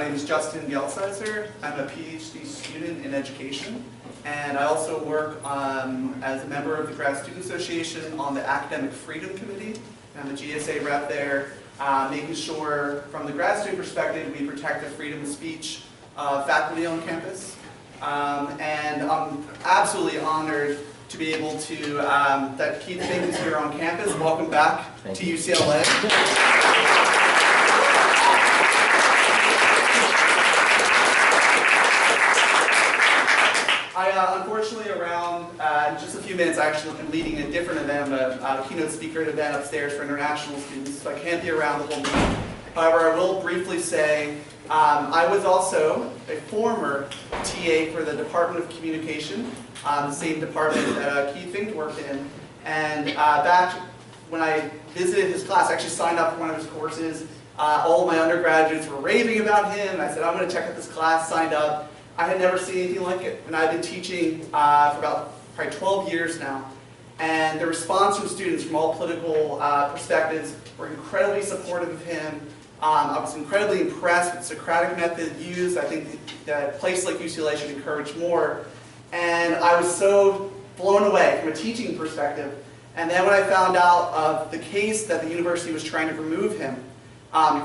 name is Justin Gelsizer. I'm a PhD student in education, and I also work as a member of the Grad Student Association on the Academic Freedom Committee. I'm a GSA rep there, making sure from the grad student perspective we protect the freedom of speech of faculty on campus. And I'm absolutely honored to be able to, that Keith Fink is here on campus. Welcome back to UCLA. Unfortunately, around just a few minutes, I actually am leading a different event, a keynote speaker event upstairs for international students, so I can't be around the whole meeting. However, I will briefly say I was also a former TA for the Department of Communication, the same department that Keith Fink worked in. And back when I visited his class, I actually signed up for one of his courses. All of my undergraduates were raving about him. I said, I'm going to check out this class, signed up. I had never seen anything like it. And I've been teaching for about probably 12 years now. And the response from students from all political perspectives were incredibly supportive of him. I was incredibly impressed with the Socratic method used. I think that a place like UCLA should encourage more. And I was so blown away from a teaching perspective. And then when I found out of the case that the university was trying to remove him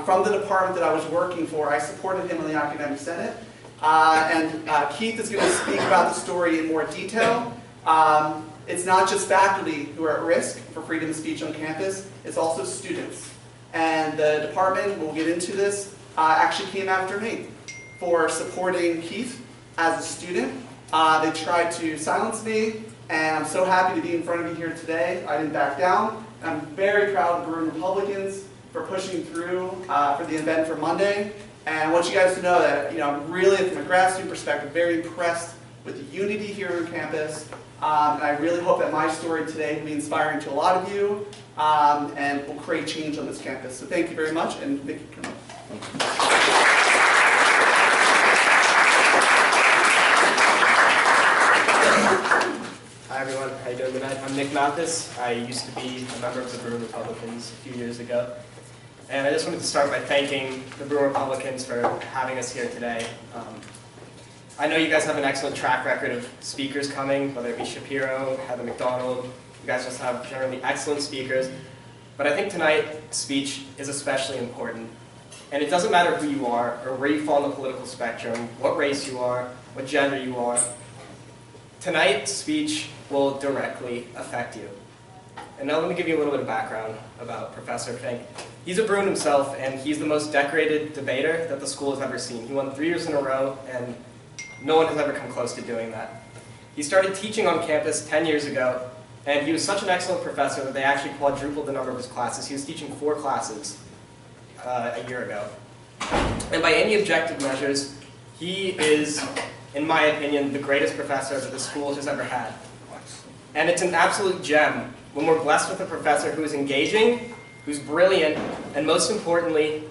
from the department that I was working for, I supported him in the Academic Senate. Keith is going to speak about the story in more detail. It's not just faculty who are at risk for freedom of speech on campus, it's also students. And the department, we'll get into this, actually came after me for supporting Keith as a student. They tried to silence me, and I'm so happy to be in front of you here today. I didn't back down. I'm very proud of the Bruin Republicans for pushing through for the event for Monday. And I want you guys to know that, I'm really, from a grad student perspective, very impressed with the unity here on campus. And I really hope that my story today will be inspiring to a lot of you and will create change on this campus. So thank you very much, and Vicky, come up. Hi everyone, how you doing tonight? I'm Nick Mathis. I used to be a member of the Bruin Republicans a few years ago. And I just wanted to start by thanking the Bruin Republicans for having us here today. I know you guys have an excellent track record of speakers coming, whether it be Shapiro, Heather McDonald. You guys just have generally excellent speakers. But I think tonight, speech is especially important. And it doesn't matter who you are, or where you fall on the political spectrum, what race you are, what gender you are. Tonight, speech will directly affect you. And now let me give you a little bit of background about Professor Fink. He's a Bruin himself, and he's the most decorated debater that the school has ever seen. He won 3 years in a row, and no one has ever come close to doing that. He started teaching on campus 10 years ago, and he was such an excellent professor that they actually quadrupled the number of his classes. He was teaching 4 classes a year ago. And by any objective measures, he is, in my opinion, the greatest professor that the school has ever had. And it's an absolute gem when we're blessed with a professor who is engaging, who's brilliant, and most importantly,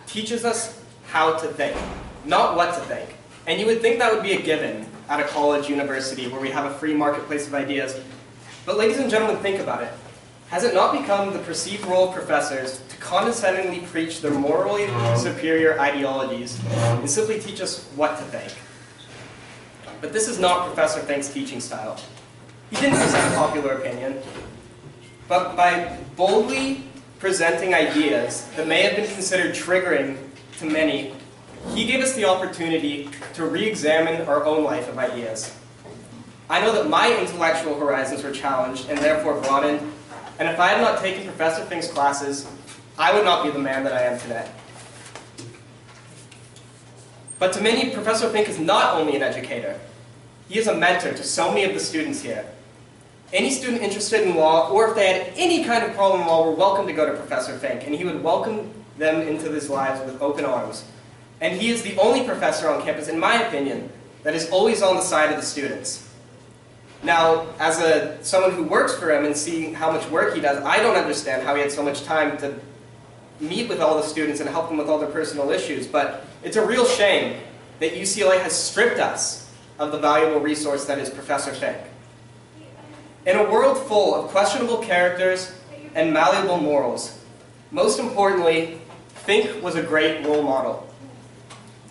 teaches us how to think, not what to think. And you would think that would be a given at a college, university, where we have a free marketplace of ideas. But ladies and gentlemen, think about it. Has it not become the perceived role of professors to condescendingly preach their morally superior ideologies and simply teach us what to think? But this is not Professor Fink's teaching style. He didn't present popular opinion, but by boldly presenting ideas that may have been considered triggering to many, he gave us the opportunity to re-examine our own life of ideas. I know that my intellectual horizons were challenged and therefore broadened, and if I had not taken Professor Fink's classes, I would not be the man that I am today. But to many, Professor Fink is not only an educator. He is a mentor to so many of the students here. Any student interested in law, or if they had any kind of problem in law, were welcome to go to Professor Fink, and he would welcome them into his lives with open arms. And he is the only professor on campus, in my opinion, that is always on the side of the students. Now, as someone who works for him and seeing how much work he does, I don't understand how he had so much time to meet with all the students and help them with all their personal issues, but it's a real shame that UCLA has stripped us of the valuable resource that is Professor Fink. In a world full of questionable characters and malleable morals, most importantly, Fink was a great role model.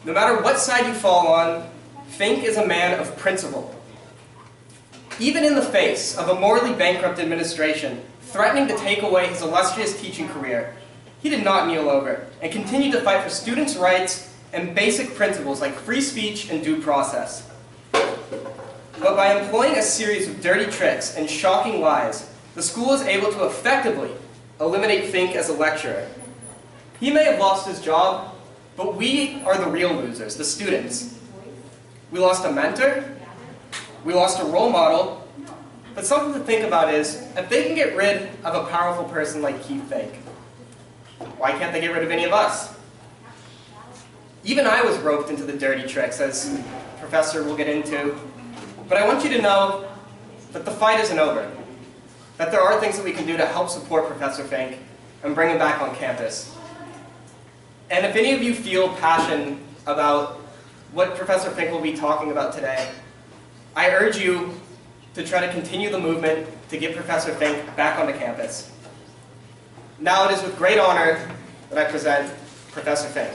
No matter what side you fall on, Fink is a man of principle. Even in the face of a morally bankrupt administration threatening to take away his illustrious teaching career, he did not kneel over and continued to fight for students' rights and basic principles like free speech and due process. But by employing a series of dirty tricks and shocking lies, the school was able to effectively eliminate Fink as a lecturer. He may have lost his job, but we are the real losers, the students. We lost a mentor, we lost a role model, but something to think about is, if they can get rid of a powerful person like Keith Fink, why can't they get rid of any of us? Even I was roped into the dirty tricks, as Professor will get into, but I want you to know that the fight isn't over, that there are things that we can do to help support Professor Fink and bring him back on campus. And if any of you feel passion about what Professor Fink will be talking about today, I urge you to try to continue the movement to get Professor Fink back onto campus. Now it is with great honor that I present Professor Fink.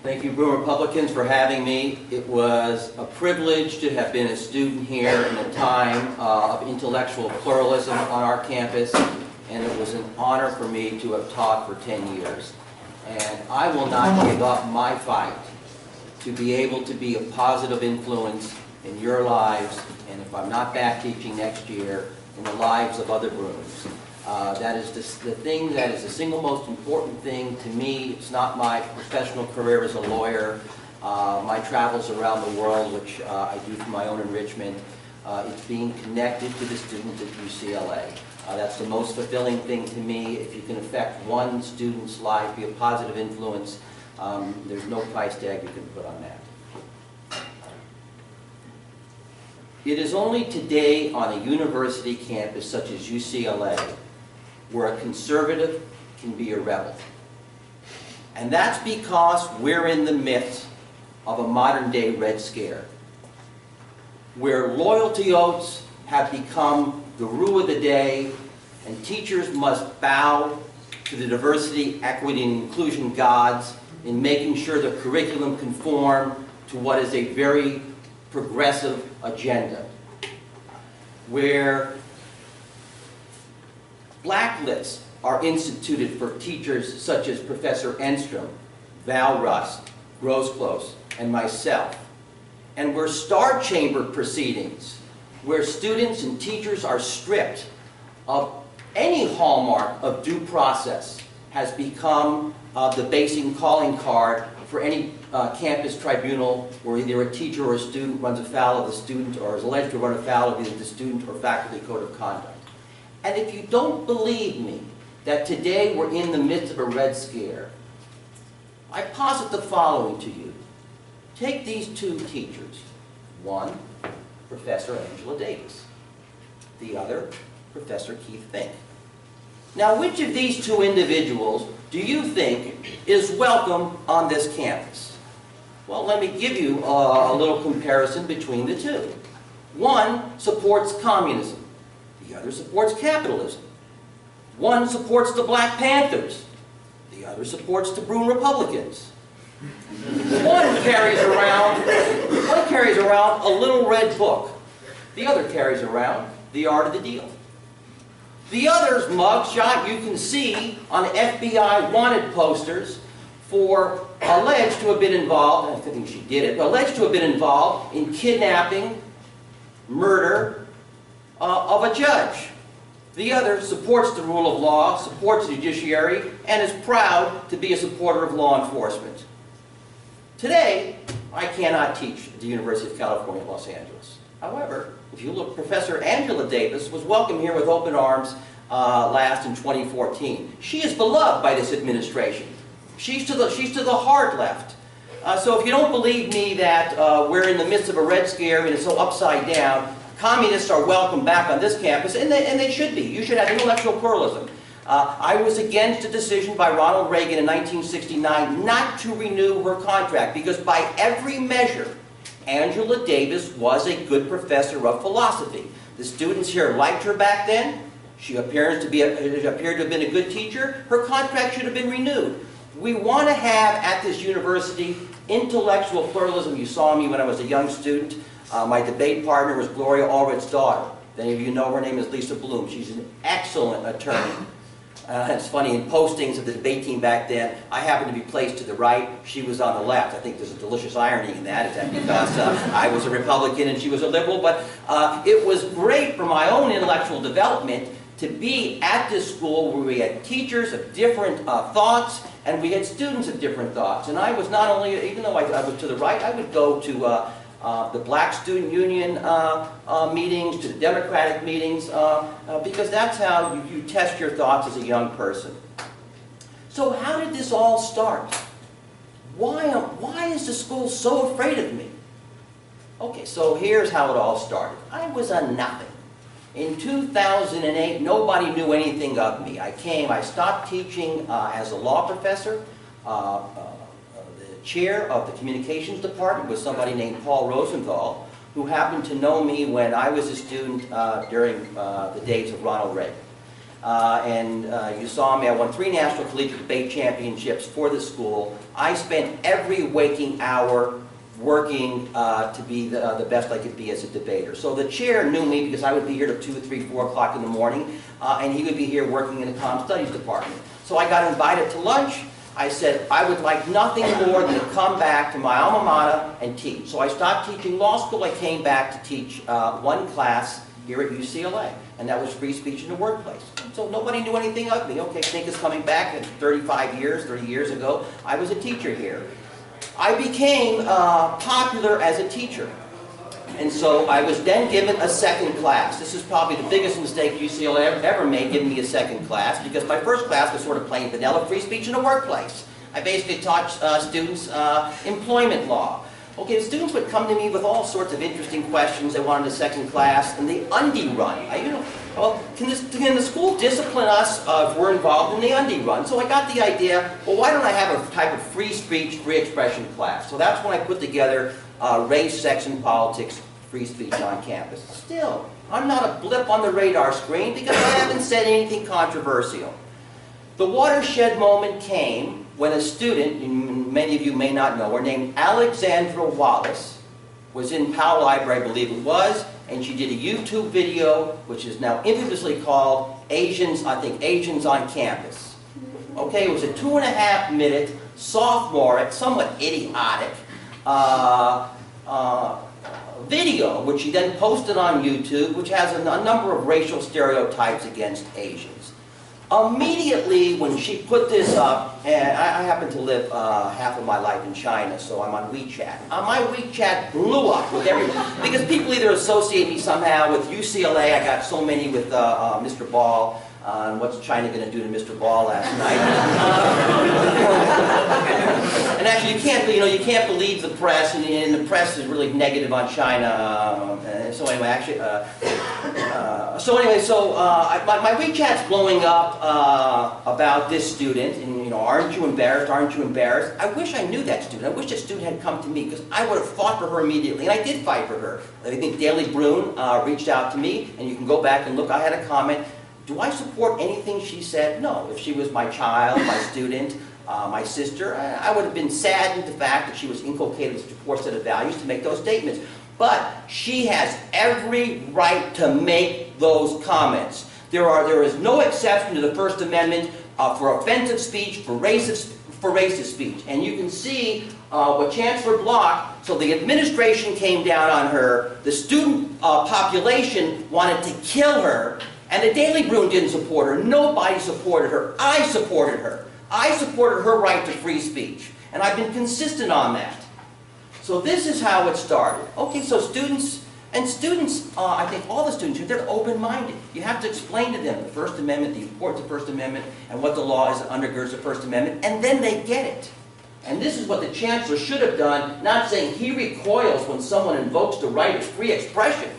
Thank you, Bruin Republicans, for having me. It was a privilege to have been a student here in a time of intellectual pluralism on our campus, and it was an honor for me to have taught for 10 years. And I will not give up my fight to be able to be a positive influence in your lives, and if I'm not back teaching next year, in the lives of other Bruins. That is the thing that is the single most important thing to me. It's not my professional career as a lawyer, my travels around the world, which I do for my own enrichment. It's being connected to the students at UCLA. That's the most fulfilling thing to me. If you can affect one student's life, be a positive influence, there's no price tag you can put on that. It is only today on a university campus such as UCLA where a conservative can be a rebel. And that's because we're in the midst of a modern-day Red Scare, where loyalty oaths have become the rule of the day, and teachers must bow to the diversity, equity, and inclusion gods in making sure the curriculum conform to what is a very progressive agenda, where blacklists are instituted for teachers such as Professor Enstrom, Val Rust, Grosclose, and myself, and where star chamber proceedings, where students and teachers are stripped of any hallmark of due process, has become the basic calling card for any campus tribunal where either a teacher or a student runs afoul of the student or is alleged to run afoul of either the student or faculty code of conduct. And if you don't believe me that today we're in the midst of a Red Scare, I posit the following to you. Take these two teachers. One, Professor Angela Davis. The other, Professor Keith Fink. Now, which of these two individuals do you think is welcome on this campus? Well, let me give you a little comparison between the two. One supports communism. The other supports capitalism. One supports the Black Panthers. The other supports the Bruin Republicans. One carries around a little red book. The other carries around The Art of the Deal. The other's mugshot you can see on FBI wanted posters for alleged to have been involved, I think she did it, but alleged to have been involved in kidnapping, murder of a judge. The other supports the rule of law, supports the judiciary, and is proud to be a supporter of law enforcement. Today, I cannot teach at the University of California, Los Angeles. However, if you look, Professor Angela Davis was welcomed here with open arms last in 2014. She is beloved by this administration. She's to the hard left. So if you don't believe me that we're in the midst of a Red Scare and it's so upside down, communists are welcome back on this campus, and they should be. You should have intellectual pluralism. I was against a decision by Ronald Reagan in 1969 not to renew her contract, because by every measure, Angela Davis was a good professor of philosophy. The students here liked her back then. She appeared to have been a good teacher. Her contract should have been renewed. We want to have at this university intellectual pluralism. You saw me when I was a young student. My debate partner was Gloria Allred's daughter. Many of you know her name is Lisa Bloom. She's an excellent attorney. It's funny, in postings of the debate team back then, I happened to be placed to the right, she was on the left. I think there's a delicious irony in that. Is that because I was a Republican and she was a liberal? But it was great for my own intellectual development to be at this school where we had teachers of different thoughts and we had students of different thoughts. And I was not only, even though I was to the right, I would go to the Black Student Union meetings, to the Democratic meetings, because that's how you test your thoughts as a young person. So how did this all start? Why is the school so afraid of me? Okay, so here's how it all started. I was a nothing. In 2008, nobody knew anything of me. I stopped teaching as a law professor. The chair of the communications department was somebody named Paul Rosenthal, who happened to know me when I was a student during the days of Ronald Reagan. You saw me, I won 3 national collegiate debate championships for the school. I spent every waking hour working to be the best I could be as a debater. So the chair knew me because I would be here till 2, 3, 4 o'clock in the morning, and he would be here working in the Comm Studies department. So I got invited to lunch. I said I would like nothing more than to come back to my alma mater and teach. So I stopped teaching law school. I came back to teach one class here at UCLA, and that was free speech in the workplace. So nobody knew anything of me. Okay, Fink is coming back. 30 years ago, I was a teacher here. I became popular as a teacher. And so I was then given a second class. This is probably the biggest mistake UCLA ever made, giving me a second class, because my first class was sort of plain vanilla free speech in the workplace. I basically taught students employment law. Okay, the students would come to me with all sorts of interesting questions. They wanted a second class, and the undie run. Well, can the school discipline us if we're involved in the undie run? So I got the idea, well, why don't I have a type of free speech, free expression class? So that's when I put together race, sex, and politics, free speech on campus. Still, I'm not a blip on the radar screen because I haven't said anything controversial. The watershed moment came when a student, and many of you may not know her, named Alexandra Wallace, was in Powell Library, I believe it was, and she did a YouTube video, which is now infamously called Asians on Campus. Okay, it was a 2.5-minute, sophomoric, somewhat idiotic video, which she then posted on YouTube, which has a number of racial stereotypes against Asians. Immediately when she put this up, and I happen to live half of my life in China, so I'm on WeChat. My WeChat blew up with everyone, because people either associate me somehow with UCLA. I got so many with Mr. Ball, and what's China going to do to Mr. Ball last night? And actually, you can't believe the press, and the press is really negative on China. So anyway, my WeChat's blowing up about this student, and aren't you embarrassed? Aren't you embarrassed? I wish I knew that student. I wish that student had come to me, because I would have fought for her immediately, and I did fight for her. I think Daily Bruin reached out to me, and you can go back and look. I had a comment. Do I support anything she said? No. If she was my child, my student, my sister, I would have been saddened the fact that she was inculcated such a poor set of values to make those statements. But she has every right to make those comments. There is no exception to the First Amendment for offensive speech, for racist speech. And you can see what Chancellor Block, so the administration came down on her, the student population wanted to kill her, and the Daily Bruin didn't support her. Nobody supported her. I supported her. I supported her right to free speech. And I've been consistent on that. So this is how it started. Okay, so students, I think all the students here, they're open-minded. You have to explain to them the First Amendment, the importance of the First Amendment, and what the law is that undergirds the First Amendment, and then they get it. And this is what the Chancellor should have done, not saying he recoils when someone invokes the right of free expression.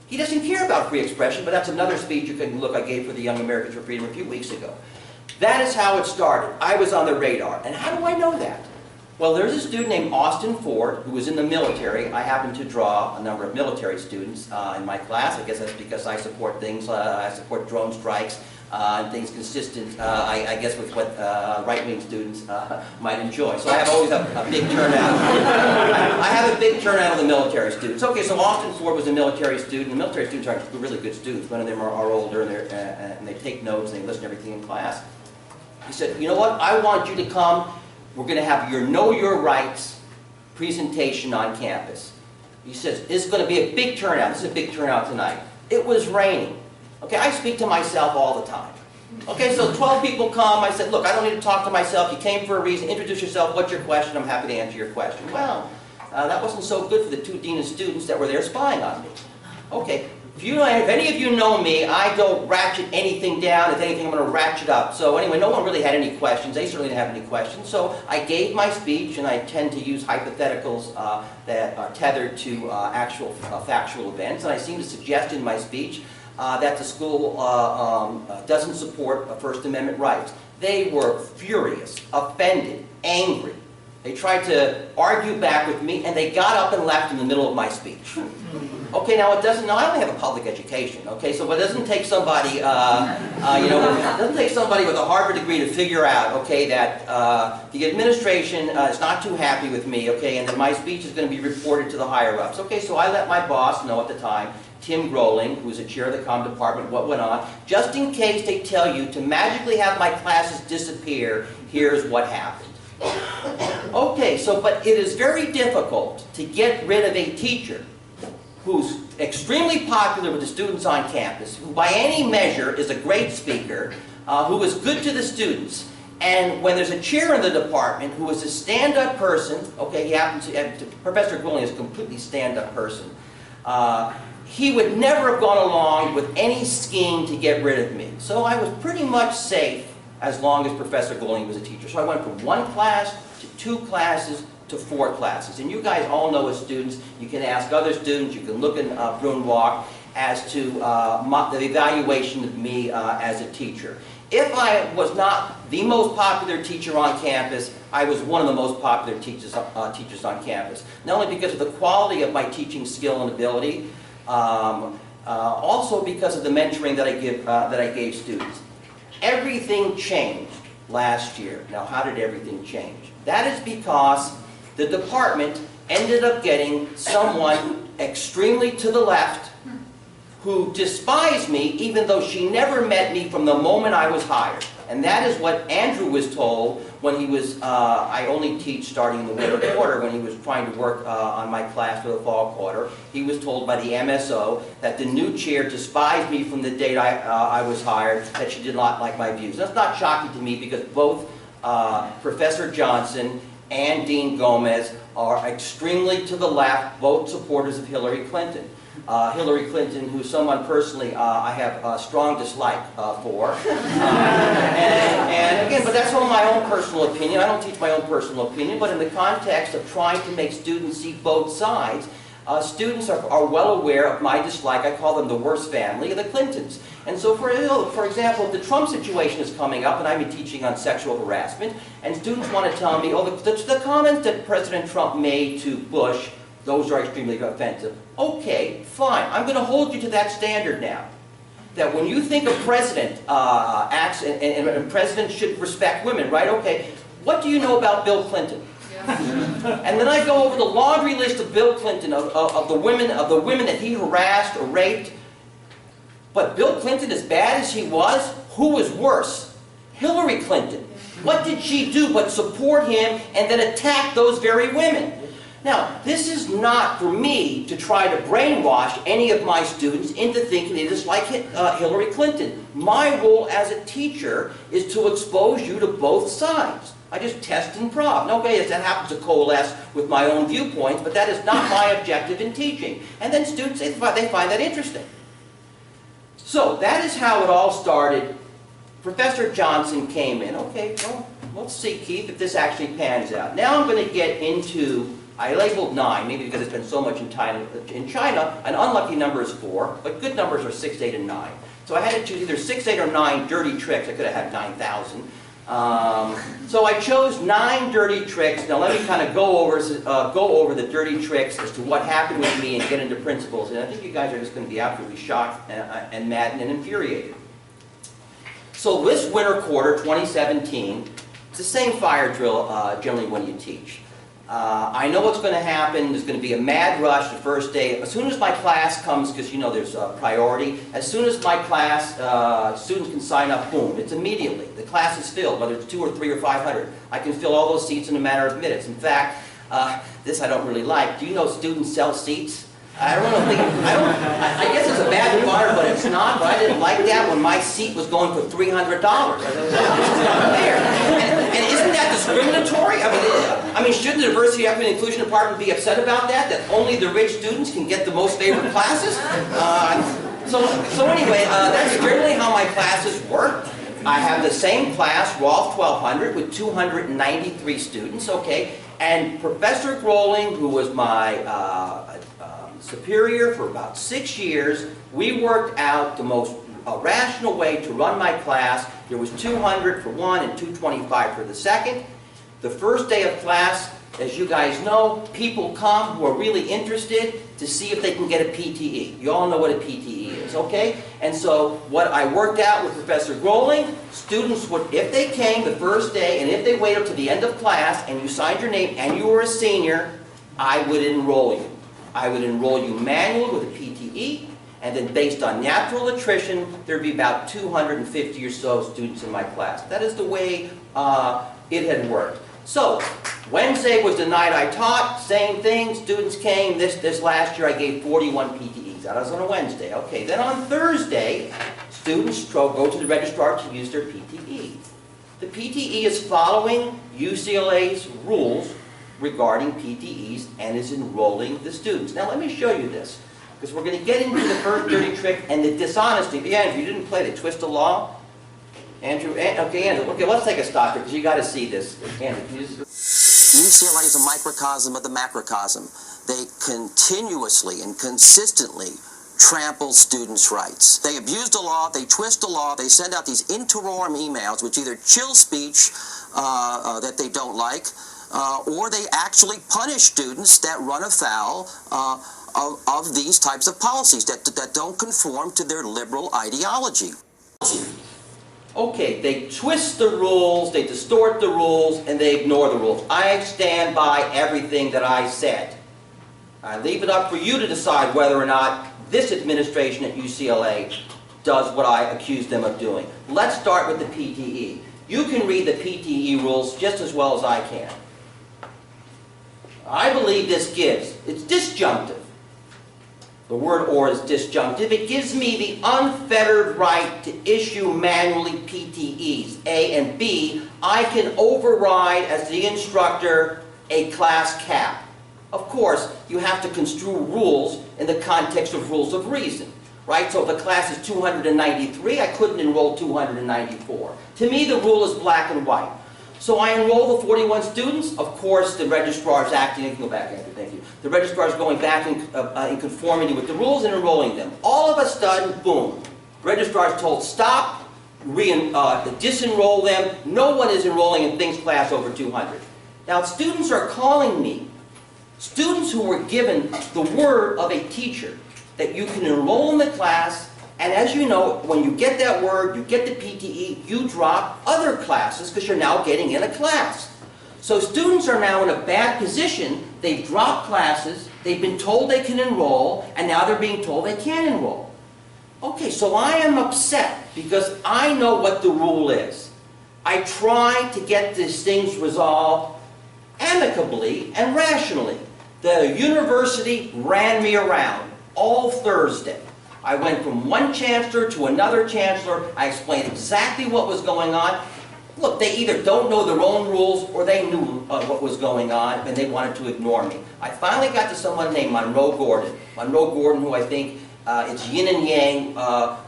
He doesn't care about free expression, but that's another speech you can look I gave for the Young Americans for Freedom a few weeks ago. That is how it started. I was on the radar. And how do I know that? Well, there's a student named Austin Ford who was in the military. I happen to draw a number of military students in my class. I guess that's because I support things. I support drone strikes and things consistent, I guess, with what right-wing students might enjoy. So I have always a big turnout. I have a big turnout of the military students. Okay, so Austin Ford was a military student. The military students are really good students. Many of them are older, and they take notes and they listen to everything in class. He said, you know what, I want you to come. We're going to have your Know Your Rights presentation on campus. He says, it's going to be a big turnout. This is a big turnout tonight. It was raining. Okay, I speak to myself all the time. Okay, so 12 people come. I said, look, I don't need to talk to myself. You came for a reason. Introduce yourself. What's your question? I'm happy to answer your question. Well, that wasn't so good for the 2 dean of students that were there spying on me. Okay, if any of you know me, I don't ratchet anything down. If anything, I'm going to ratchet up. So anyway, no one really had any questions. They certainly didn't have any questions. So I gave my speech, and I tend to use hypotheticals that are tethered to actual factual events. And I seem to suggest in my speech that the school doesn't support First Amendment rights. They were furious, offended, angry. They tried to argue back with me, and they got up and left in the middle of my speech. Okay, now I only have a public education. Okay, so it doesn't take somebody, it doesn't take somebody with a Harvard degree to figure out, okay, that the administration is not too happy with me, okay, and that my speech is going to be reported to the higher ups. Okay, so I let my boss know at the time, Tim Groeling, who was the chair of the comm department, what went on. Just in case they tell you to magically have my classes disappear, here's what happened. Okay, so but it is very difficult to get rid of a teacher who's extremely popular with the students on campus, who by any measure is a great speaker, who is good to the students. And when there's a chair in the department who is a stand-up person, okay, he happens to, Professor Groeling is a completely stand-up person, he would never have gone along with any scheme to get rid of me. So I was pretty much safe as long as Professor Groeling was a teacher. So I went from 1 class to 2 classes to 4 classes. And you guys all know as students, you can ask other students, you can look in Bruin Walk as to the evaluation of me as a teacher. If I was not the most popular teacher on campus, I was one of the most popular teachers on campus. Not only because of the quality of my teaching skill and ability, also because of the mentoring that I gave students. Everything changed last year. Now, how did everything change? That is because the department ended up getting someone extremely to the left who despised me even though she never met me from the moment I was hired. And that is what Andrew was told when he was, I only teach starting in the winter quarter, when he was trying to work on my class for the fall quarter. He was told by the MSO that the new chair despised me from the date I was hired, that she did not like my views. That's not shocking to me because both Professor Johnson and Dean Gomez are extremely to the left, both supporters of Hillary Clinton. Hillary Clinton, who's someone personally I have a strong dislike for. And again, but that's all my own personal opinion. I don't teach my own personal opinion, but in the context of trying to make students see both sides, students are well aware of my dislike. I call them the worst family of the Clintons. And so, for example, if the Trump situation is coming up, and I've been teaching on sexual harassment, and students want to tell me, oh, the comments that President Trump made to Bush, those are extremely offensive. Okay, fine. I'm going to hold you to that standard now. That when you think a president acts, and presidents should respect women, right? Okay, what do you know about Bill Clinton? And then I go over the laundry list of Bill Clinton, of the women that he harassed or raped. But Bill Clinton, as bad as he was, who was worse? Hillary Clinton. What did she do but support him and then attack those very women? Now, this is not for me to try to brainwash any of my students into thinking they dislike Hillary Clinton. My role as a teacher is to expose you to both sides. I just test and probe. Okay, that happens to coalesce with my own viewpoints, but that is not my objective in teaching. And then students, they find that interesting. So, that is how it all started. Professor Johnson came in. Okay, well, let's see, Keith, if this actually pans out. Now I'm going to get into, I labeled 9, maybe because it's been so much in China. In China, an unlucky number is 4, but good numbers are 6, 8, and 9. So I had to choose either 6, 8, or 9 dirty tricks. I could have had 9,000. So I chose 9 dirty tricks. Now let me kind of go over the dirty tricks as to what happened with me and get into principles. And I think you guys are just going to be absolutely shocked and maddened and infuriated. So this winter quarter, 2017, it's the same fire drill generally when you teach. I know what's going to happen. There's going to be a mad rush the first day. As soon as my class comes, because you know there's a priority, as soon as my class, students can sign up, boom, it's immediately. The class is filled, whether it's 2 or 3 or 500. I can fill all those seats in a matter of minutes. In fact, this I don't really like. Do you know students sell seats? I guess it's a badge of honor, but it's not. But I didn't like that when my seat was going for $300. I thought, this is unfair. And isn't that discriminatory? I mean, shouldn't the Diversity, Equity, and Inclusion Department be upset about that? That only the rich students can get the most favored classes? So anyway, that's generally how my classes work. I have the same class, Rolf 1200, with 293 students, okay? And Professor Groeling, who was my superior for about 6 years, we worked out the most rational way to run my class. There was 200 for one and 225 for the second. The first day of class, as you guys know, people come who are really interested to see if they can get a PTE. You all know what a PTE is, okay? And so what I worked out with Professor Groeling, students would, if they came the first day and if they waited till the end of class and you signed your name and you were a senior, I would enroll you. I would enroll you manually with a PTE, and then based on natural attrition, there'd be about 250 or so students in my class. That is the way it had worked. So, Wednesday was the night I taught, same thing, students came. This last year I gave 41 PTEs. That was on a Wednesday. Okay, then on Thursday, students go to the registrar to use their PTE. The PTE is following UCLA's rules regarding PTEs and is enrolling the students. Now let me show you this, because we're going to get into the first dirty trick and the dishonesty. Yeah, Andrew, you didn't play the twist of law? Andrew, okay, Andrew, okay, let's take a stop here, because you got to see this. Andrew, can you just... UCLA is a microcosm of the macrocosm. They continuously and consistently trample students' rights. They abuse the law, they twist the law, they send out these interorm emails which either chill speech that they don't like, or they actually punish students that run afoul of these types of policies that don't conform to their liberal ideology. Okay, they twist the rules, they distort the rules, and they ignore the rules. I stand by everything that I said. I leave it up for you to decide whether or not this administration at UCLA does what I accuse them of doing. Let's start with the PTE. You can read the PTE rules just as well as I can. I believe this gives, it's disjunctive. The word or is disjunctive. It gives me the unfettered right to issue manually PTEs, A and B. I can override, as the instructor, a class cap. Of course, you have to construe rules in the context of rules of reason, right? So if a class is 293, I couldn't enroll 294. To me, the rule is black and white. So I enroll the 41 students. Of course, the registrar is acting, you can go back, Andrew, thank you. The registrar is going back in conformity with the rules and enrolling them. All of a sudden, boom, the registrar is told stop, disenroll them. No one is enrolling in Fink's class over 200. Now, students are calling me, students who were given the word of a teacher that you can enroll in the class. And as you know, when you get that word, you get the PTE, you drop other classes because you're now getting in a class. So students are now in a bad position. They've dropped classes, they've been told they can enroll, and now they're being told they can't enroll. Okay, so I am upset because I know what the rule is. I try to get these things resolved amicably and rationally. The university ran me around all Thursday. I went from one chancellor to another chancellor. I explained exactly what was going on. Look, they either don't know their own rules or they knew what was going on and they wanted to ignore me. I finally got to someone named Monroe Gordon. Monroe Gordon, who I think it's yin and yang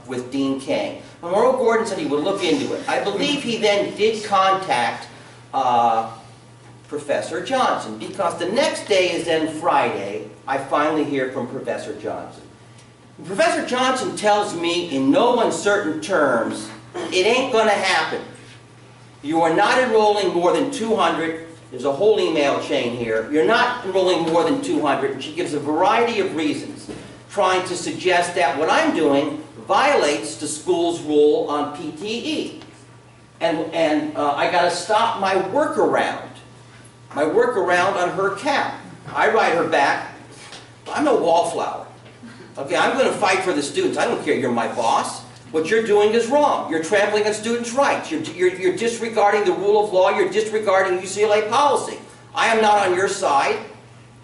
with Dean Kang. Monroe Gordon said he would look into it. I believe he then did contact Professor Johnson, because the next day is then Friday. I finally hear from Professor Johnson. Professor Johnson tells me in no uncertain terms, it ain't going to happen. You are not enrolling more than 200. There's a whole email chain here. You're not enrolling more than 200. And she gives a variety of reasons, trying to suggest that what I'm doing violates the school's rule on PTE. And I got to stop my workaround on her cap. I write her back, I'm no wallflower. Okay, I'm going to fight for the students. I don't care, you're my boss. What you're doing is wrong. You're trampling on students' rights. You're disregarding the rule of law. You're disregarding UCLA policy. I am not on your side,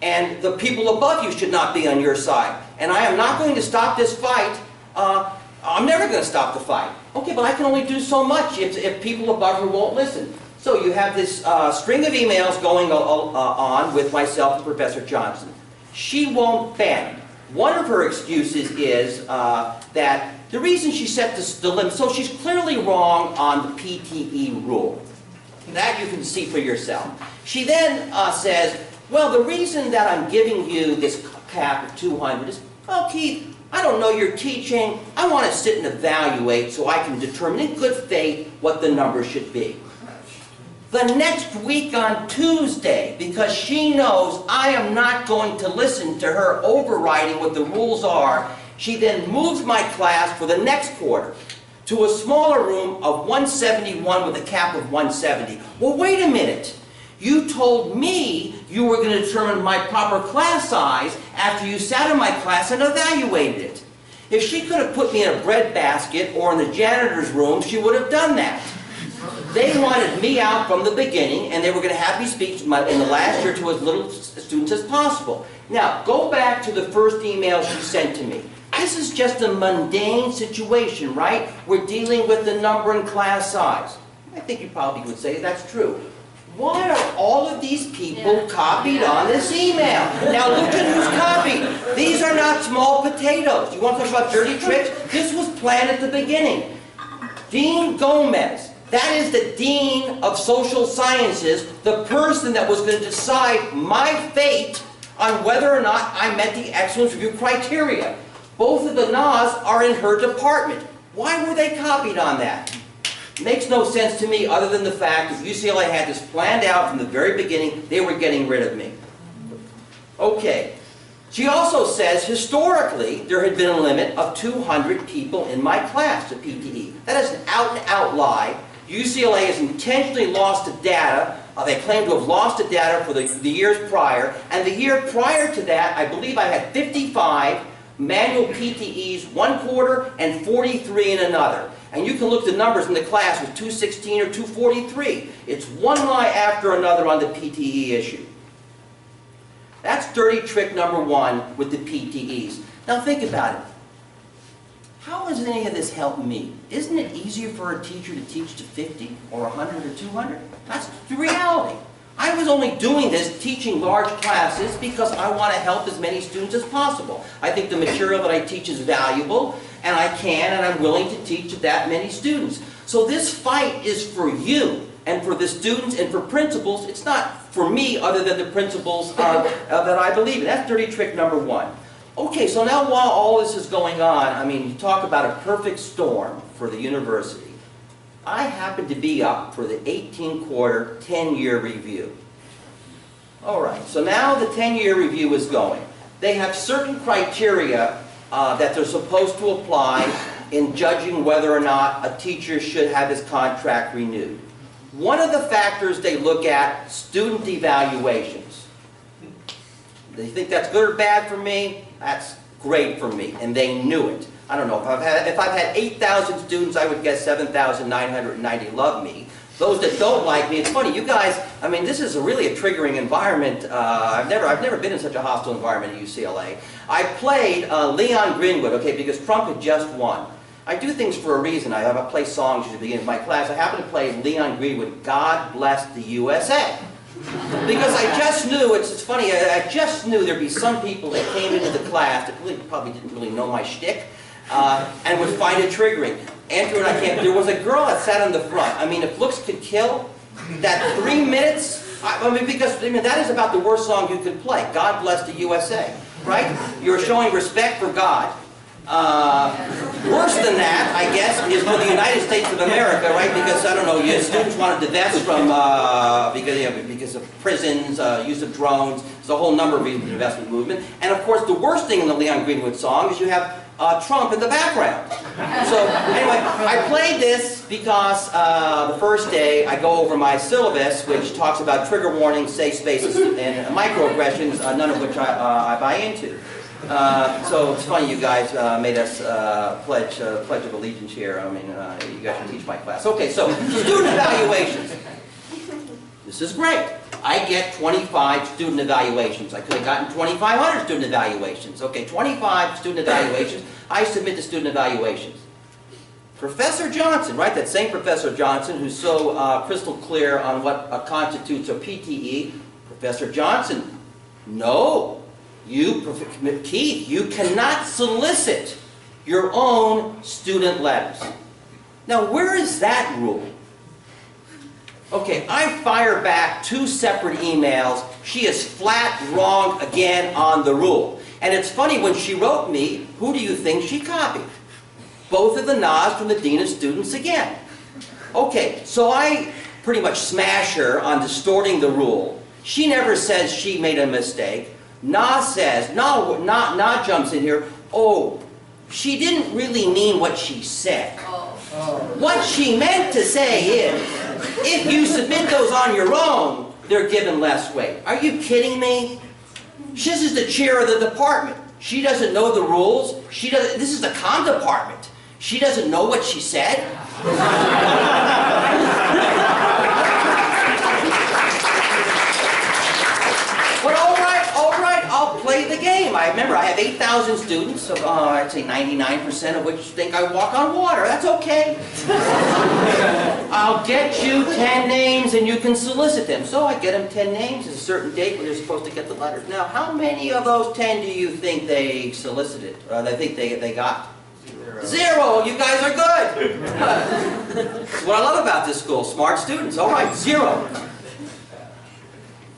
and the people above you should not be on your side. And I am not going to stop this fight. I'm never going to stop the fight. Okay, but I can only do so much if people above her won't listen. So you have this string of emails going on with myself and Professor Johnson. She won't bend. One of her excuses is that the reason she set the limit, so she's clearly wrong on the PTE rule. That you can see for yourself. She then says, well, the reason that I'm giving you this cap of 200 is, well, Keith, I don't know your teaching. I want to sit and evaluate so I can determine in good faith what the number should be. The next week on Tuesday, because she knows I am not going to listen to her overriding what the rules are, she then moves my class for the next quarter to a smaller room of 171 with a cap of 170. Well, wait a minute. You told me you were going to determine my proper class size after you sat in my class and evaluated it. If she could have put me in a breadbasket or in the janitor's room, she would have done that. They wanted me out from the beginning, and they were going to have me speak in the last year to as little students as possible. Now, go back to the first email she sent to me. This is just a mundane situation, right? We're dealing with the number and class size. I think you probably would say that's true. Why are all of these people copied on this email? Now look at who's copied. These are not small potatoes. You want to talk about dirty tricks? This was planned at the beginning. Dean Gomez. That is the Dean of Social Sciences, the person that was going to decide my fate on whether or not I met the excellence review criteria. Both of the NAs are in her department. Why were they copied on that? Makes no sense to me other than the fact that UCLA had this planned out from the very beginning. They were getting rid of me. Okay. She also says historically there had been a limit of 200 people in my class to PTE. That is an out-and-out lie. UCLA has intentionally lost the data. They claim to have lost the data for the years prior. And the year prior to that, I believe I had 55 manual PTEs one quarter and 43 in another. And you can look the numbers in the class with 216 or 243. It's one lie after another on the PTE issue. That's dirty trick number one with the PTEs. Now think about it. How does any of this help me? Isn't it easier for a teacher to teach to 50 or 100 or 200? That's the reality. I was only doing this, teaching large classes, because I want to help as many students as possible. I think the material that I teach is valuable, and I can and I'm willing to teach to that many students. So this fight is for you, and for the students, and for principals. It's not for me other than the principals that I believe in. That's dirty trick number one. Okay, so now while all this is going on, I mean, you talk about a perfect storm for the university. I happen to be up for the 18-quarter, 10-year review. All right, so now the 10-year review is going. They have certain criteria that they're supposed to apply in judging whether or not a teacher should have his contract renewed. One of the factors they look at, student evaluations. They think that's good or bad for me? That's great for me, and they knew it. I don't know, if I've had 8,000 students, I would guess 7,990 love me. Those that don't like me, it's funny, you guys, I mean, this is really a triggering environment. I've never been in such a hostile environment at UCLA. I played Leon Greenwood, okay, because Trump had just won. I do things for a reason. I play songs at the beginning of my class. I happen to play Leon Greenwood, God Bless the USA. Because I just knew, it's funny, I just knew there'd be some people that came into the class that really, probably didn't really know my shtick, and would find it triggering. Andrew and I can't, there was a girl that sat on the front. I mean, if looks could kill, that 3 minutes, because that is about the worst song you could play, God Bless the USA, right? You're showing respect for God. Worse than that, I guess, is for the United States of America, right? Because, I don't know, students want to divest from, because of prisons, use of drones. There's a whole number of reasons for the investment movement. And, of course, the worst thing in the Leon Greenwood song is you have Trump in the background. So, anyway, I played this because the first day I go over my syllabus, which talks about trigger warnings, safe spaces, and microaggressions, none of which I buy into. So it's funny you guys made us pledge of allegiance here. I mean, you guys should teach my class. Okay, so student evaluations. This is great. I get 25 student evaluations. I could have gotten 2,500 student evaluations. Okay, 25 student evaluations. I submit the student evaluations. Professor Johnson, right, that same Professor Johnson who's so crystal clear on what constitutes a PTE, Professor Johnson, no. Keith, you cannot solicit your own student letters. Now, where is that rule? Okay, I fire back 2 separate emails. She is flat wrong again on the rule. And it's funny, when she wrote me, who do you think she copied? Both of the nods from the Dean of Students again. Okay, so I pretty much smash her on distorting the rule. She never says she made a mistake. Na says, Na jumps in here, oh, she didn't really mean what she said. What she meant to say is, if you submit those on your own, they're given less weight. Are you kidding me? This is the chair of the department. She doesn't know the rules. This is the comm department. She doesn't know what she said. But all right, I'll play the game. I remember I have 8,000 students, so I'd say 99% of which think I walk on water. That's okay. I'll get you 10 names and you can solicit them. So I get them 10 names at a certain date when they're supposed to get the letters. Now, how many of those 10 do you think they solicited? They think they got? Zero. You guys are good. That's what I love about this school. Smart students. All right, 0.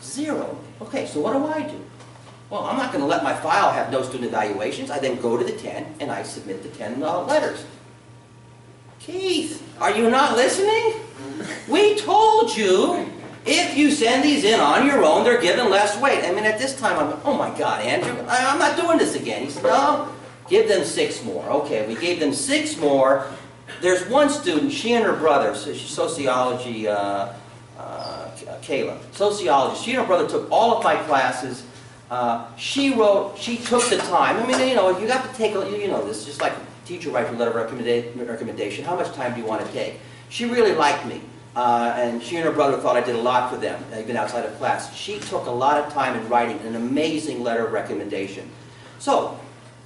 0. Okay, so what do? Well, I'm not going to let my file have no student evaluations. I then go to the 10 and I submit the 10 letters. Keith, are you not listening? We told you if you send these in on your own, they're given less weight. I mean, at this time, I'm like, oh my God, Andrew, I'm not doing this again. He said, no, give them 6 more. Okay, we gave them 6 more. There's one student, she and her brother, so she's sociology, Kayla, sociology. She and her brother took all of my classes. She took the time. I mean, you know, you have to take, you know this, just like a teacher writes a letter of recommendation. How much time do you want to take? She really liked me. And she and her brother thought I did a lot for them, even outside of class. She took a lot of time in writing an amazing letter of recommendation. So,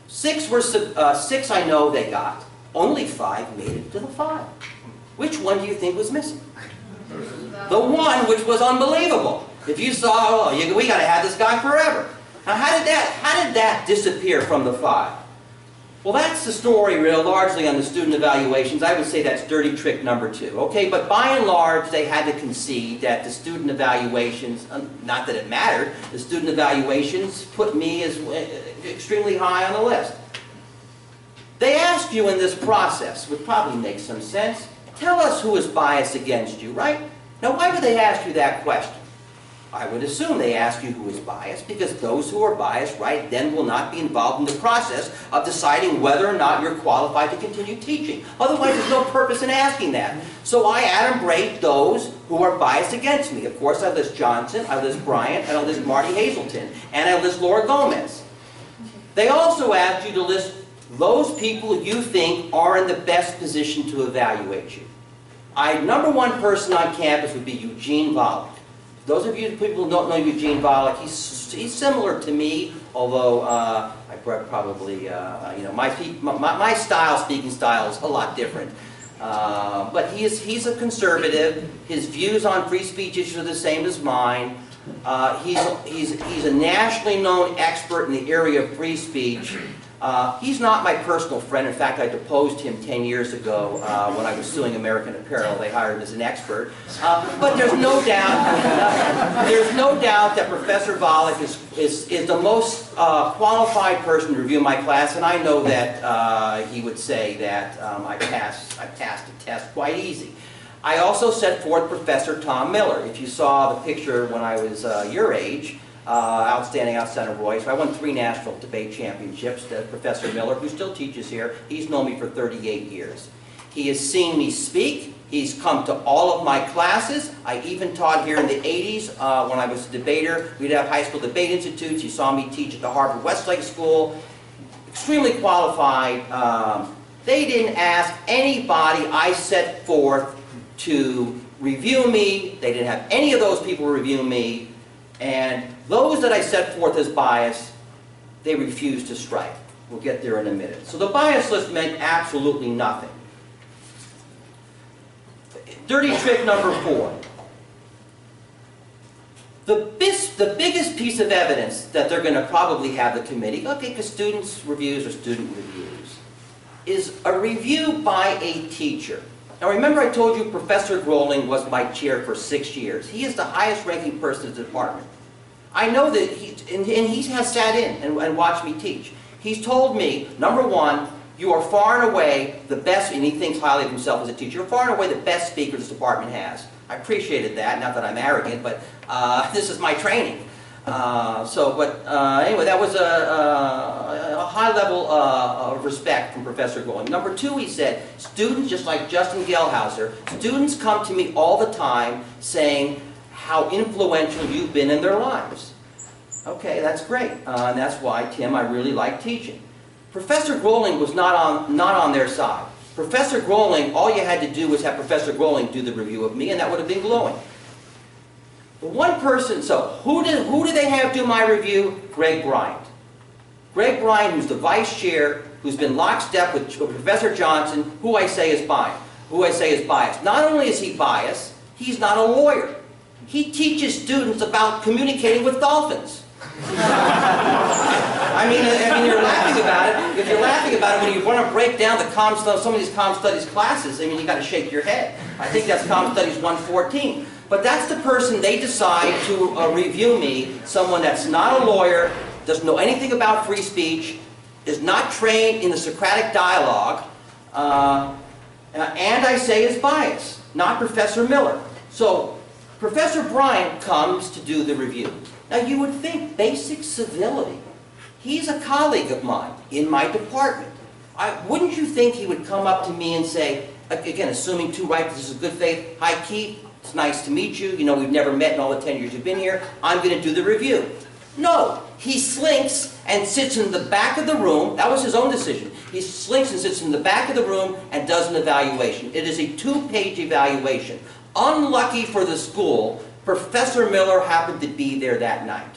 6 I know they got. Only 5 made it to the file. Which one do you think was missing? The one which was unbelievable. If you saw, oh, we got to have this guy forever. Now, how did that disappear from the file? Well, that's the story largely on the student evaluations. I would say that's dirty trick number 2. Okay, but by and large, they had to concede that the student evaluations, not that it mattered, the student evaluations put me as extremely high on the list. They asked you in this process, which probably makes some sense, tell us who is biased against you, right? Now, why would they ask you that question? I would assume they ask you who is biased, because those who are biased, right, then will not be involved in the process of deciding whether or not you're qualified to continue teaching. Otherwise, there's no purpose in asking that. So I adumbrate those who are biased against me. Of course, I list Johnson, I list Bryant, and I list Marty Hazelton, and I list Laura Gomez. They also asked you to list those people you think are in the best position to evaluate you. Number 1 person on campus would be Eugene Volokh. Those of you people who don't know Eugene Volokh, he's similar to me, although I probably, you know, my style, speaking style, is a lot different. But he's a conservative. His views on free speech issues are the same as mine. He's a nationally known expert in the area of free speech. He's not my personal friend. In fact, I deposed him 10 years ago when I was suing American Apparel. They hired him as an expert. But there's no doubt that Professor Volokh is the most qualified person to review my class, and I know that he would say that I passed the test quite easy. I also set forth Professor Tom Miller. If you saw the picture when I was your age, outstanding out Center Royce. I won 3 national debate championships. Professor Miller, who still teaches here, he's known me for 38 years. He has seen me speak. He's come to all of my classes. I even taught here in the 80s when I was a debater. We'd have high school debate institutes. He saw me teach at the Harvard Westlake School. Extremely qualified. They didn't ask anybody I set forth to review me. They didn't have any of those people review me. And those that I set forth as bias, they refused to strike. We'll get there in a minute. So the bias list meant absolutely nothing. Dirty trick number 4. The biggest piece of evidence that they're going to probably have the committee, okay, because students' reviews are student reviews, is a review by a teacher. Now remember I told you Professor Groening was my chair for 6 years. He is the highest ranking person in the department. I know that he has sat in and watched me teach. He's told me, number 1, you are far and away the best, and he thinks highly of himself as a teacher, you're far and away the best speaker this department has. I appreciated that, not that I'm arrogant, but this is my training. Anyway, that was a high level of respect from Professor Groening. Number 2, he said, students, just like Justin Gelhauser, students come to me all the time saying how influential you've been in their lives. Okay, that's great. And that's why, Tim, I really like teaching. Professor Groening was not on their side. Professor Groening, all you had to do was have Professor Groening do the review of me, and that would have been glowing. The one person, so who do they have do my review? Greg Bryant. Greg Bryant, who's the vice chair, who's been lockstep with Professor Johnson, who I say is biased. Not only is he biased, he's not a lawyer. He teaches students about communicating with dolphins. I mean, you're laughing about it. If you're laughing about it when you want to break down some of these comm studies classes, I mean, you got to shake your head. I think that's comm studies 114. But that's the person they decide to review me, someone that's not a lawyer, doesn't know anything about free speech, is not trained in the Socratic dialogue, and I say is biased, not Professor Miller. So Professor Bryant comes to do the review. Now you would think basic civility. He's a colleague of mine in my department. Wouldn't you think he would come up to me and say, again, assuming two right, this is good faith, hi Keith, it's nice to meet you, we've never met in all the 10 years you've been here, I'm going to do the review. No, he slinks and sits in the back of the room. That was his own decision. He slinks and sits in the back of the room and does an evaluation. It is a 2-page evaluation. Unlucky for the school, Professor Miller happened to be there that night.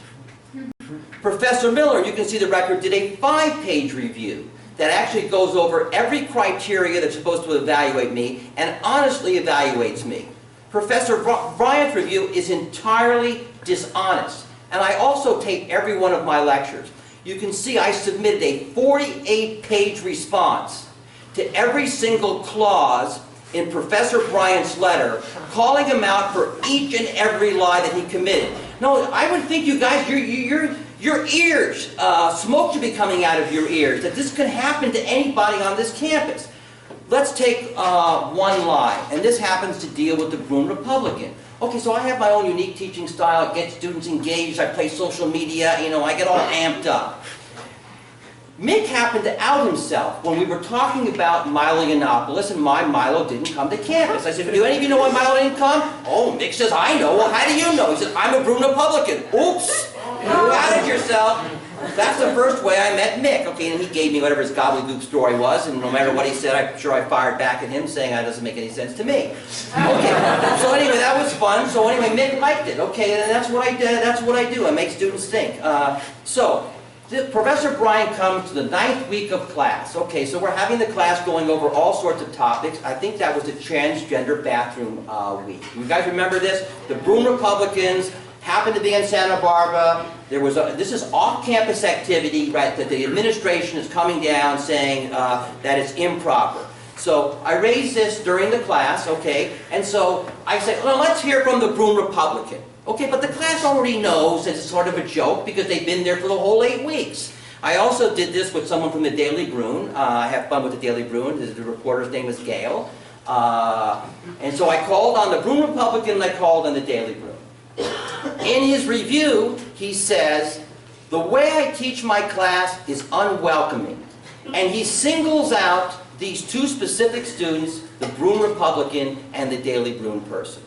Professor Miller, you can see the record, did a 5-page review that actually goes over every criteria that's supposed to evaluate me and honestly evaluates me. Professor Bryant's review is entirely dishonest. And I also tape every one of my lectures. You can see I submitted a 48-page response to every single clause in Professor Bryant's letter, calling him out for each and every lie that he committed. No, I would think you guys, your ears, smoke should be coming out of your ears, that this could happen to anybody on this campus. Let's take one lie, and this happens to deal with the Bruin Republican. Okay, so I have my own unique teaching style, I get students engaged, I play social media, I get all amped up. Mick happened to out himself when we were talking about Milo Yiannopoulos, and my Milo didn't come to campus. I said, do any of you know why Milo didn't come? Oh, Mick says, I know. Well, how do you know? He said, I'm a Bruin Republican. Oops, you outed yourself. That's the first way I met Mick. Okay, and he gave me whatever his gobbledygook story was, and no matter what he said, I'm sure I fired back at him saying that doesn't make any sense to me. Okay, so anyway, that was fun. So anyway, Mick liked it. Okay, and that's what I did. That's what I do. I make students think. Professor Bryant comes to the 9th week of class. Okay, so we're having the class going over all sorts of topics. I think that was the transgender bathroom week. You guys remember this? The Bruin Republicans happened to be in Santa Barbara. This is off-campus activity, right, that the administration is coming down saying that it's improper. So I raised this during the class, okay, and so I said, well, let's hear from the Bruin Republican. Okay, but the class already knows it's sort of a joke because they've been there for the whole 8 weeks. I also did this with someone from the Daily Bruin. I have fun with the Daily Bruin. The reporter's name was Gail. And so I called on the Bruin Republican and I called on the Daily Bruin. In his review, he says, the way I teach my class is unwelcoming. And he singles out these two specific students, the Bruin Republican and the Daily Bruin person.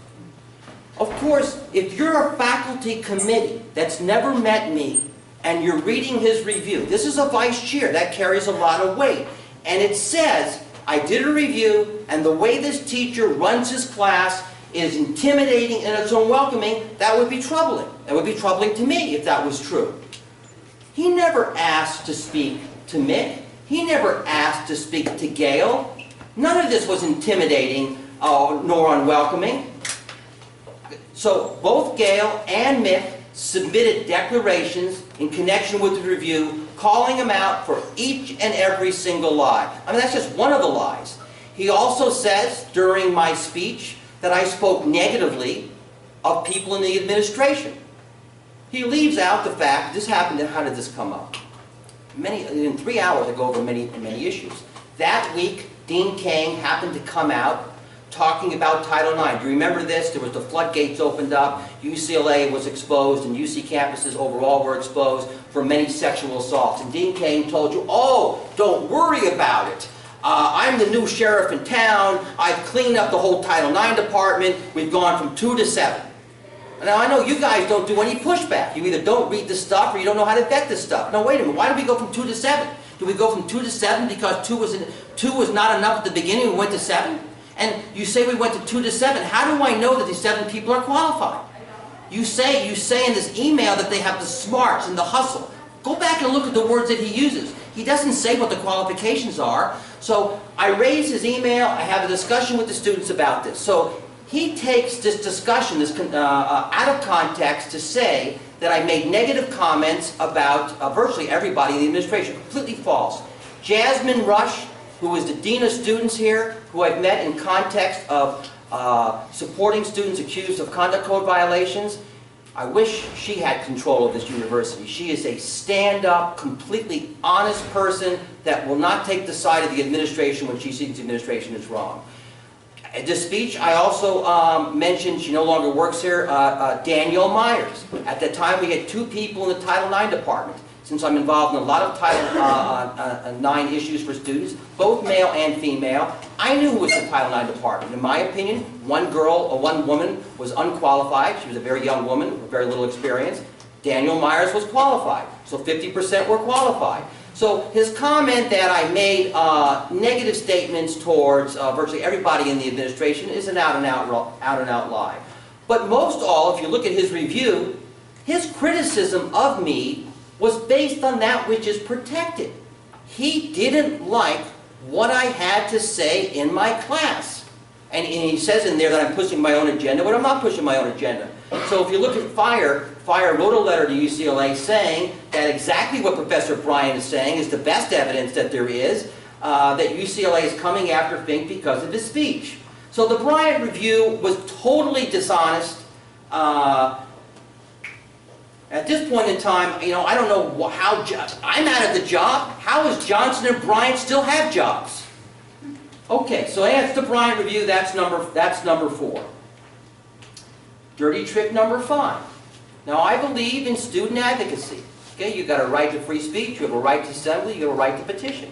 Of course, if you're a faculty committee that's never met me and you're reading his review, this is a vice chair, that carries a lot of weight. And it says, I did a review and the way this teacher runs his class is intimidating and it's unwelcoming. That would be troubling. That would be troubling to me if that was true. He never asked to speak to Mick. He never asked to speak to Gail. None of this was intimidating nor unwelcoming. So both Gail and Mick submitted declarations in connection with the review, calling him out for each and every single lie. I mean, that's just one of the lies. He also says during my speech that I spoke negatively of people in the administration. He leaves out the fact, this happened, how did this come up? In 3 hours I go over many issues. That week, Dean Kang happened to come out talking about Title IX. Do you remember this? There was the floodgates opened up, UCLA was exposed, and UC campuses overall were exposed for many sexual assaults. And Dean Kang told you, oh, don't worry about it. I'm the new sheriff in town. I've cleaned up the whole Title IX department. We've gone from 2 to 7. Now, I know you guys don't do any pushback. You either don't read the stuff or you don't know how to vet this stuff. Now, wait a minute. Why did we go from 2 to 7? Did we go from 2 to 7 because 2 was not enough at the beginning and we went to 7? And you say we went to 2 to 7. How do I know that these 7 people are qualified? You say in this email that they have the smarts and the hustle. Go back and look at the words that he uses. He doesn't say what the qualifications are. So I raise his email. I have a discussion with the students about this. So he takes this discussion out of context to say that I made negative comments about virtually everybody in the administration. Completely false. Jasmine Rush, who is the Dean of Students here, who I've met in context of supporting students accused of conduct code violations. I wish she had control of this university. She is a stand-up, completely honest person that will not take the side of the administration when she sees the administration is wrong. At this speech, I also mentioned, she no longer works here, Danielle Myers. At the time, we had 2 people in the Title IX department. Since I'm involved in a lot of Title IX issues for students, both male and female, I knew who was in the Title IX department. In my opinion, one woman was unqualified. She was a very young woman with very little experience. Danielle Myers was qualified, so 50% were qualified. So his comment that I made negative statements towards virtually everybody in the administration is an out-and-out lie. But most all, if you look at his review, his criticism of me was based on that which is protected. He didn't like what I had to say in my class. And he says in there that I'm pushing my own agenda, but I'm not pushing my own agenda. So if you look at Fire wrote a letter to UCLA saying that exactly what Professor Bryan is saying is the best evidence that there is, that UCLA is coming after Fink because of his speech. So the Bryan review was totally dishonest. At this point in time, you know, I don't know how, I'm out of the job. How does Johnson and Bryant still have jobs? Okay, so that's the Bryant review, that's number 4. Dirty trick number 5. Now I believe in student advocacy. Okay, you've got a right to free speech, you have a right to assembly, you have a right to petition.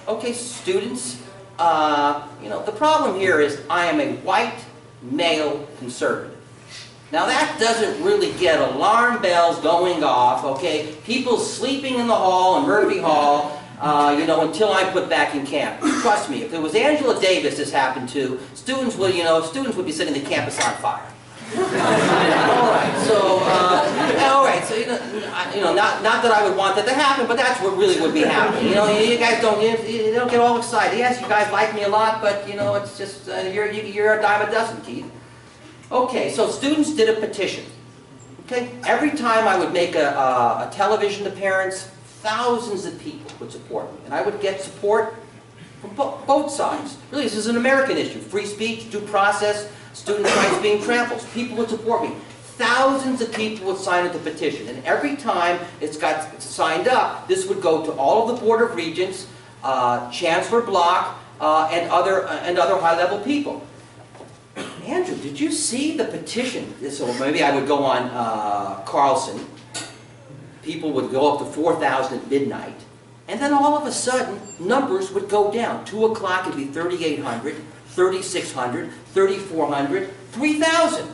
Okay, students, you know, the problem here is I am a white, male conservative. Now that doesn't really get alarm bells going off, okay? People sleeping in the hall in Murphy Hall, you know, until I'm put back in camp. Trust me, if it was Angela Davis this happened to, students would be setting the campus on fire. All right, so you know, not that I would want that to happen, but that's what really would be happening. You know, you guys don't get all excited. Yes, you guys like me a lot, but you know, it's just you're a dime a dozen, Keith. Okay, so students did a petition. Okay? Every time I would make a television appearance, thousands of people would support me. And I would get support from both sides. Really, this is an American issue. Free speech, due process, student rights being trampled. People would support me. Thousands of people would sign the petition. And every time it's got signed up, this would go to all of the Board of Regents, Chancellor Block, and other high-level people. Andrew, did you see the petition? So maybe I would go on Carlson. People would go up to 4,000 at midnight. And then all of a sudden, numbers would go down. 2 o'clock would be 3,800, 3,600, 3,400, 3,000.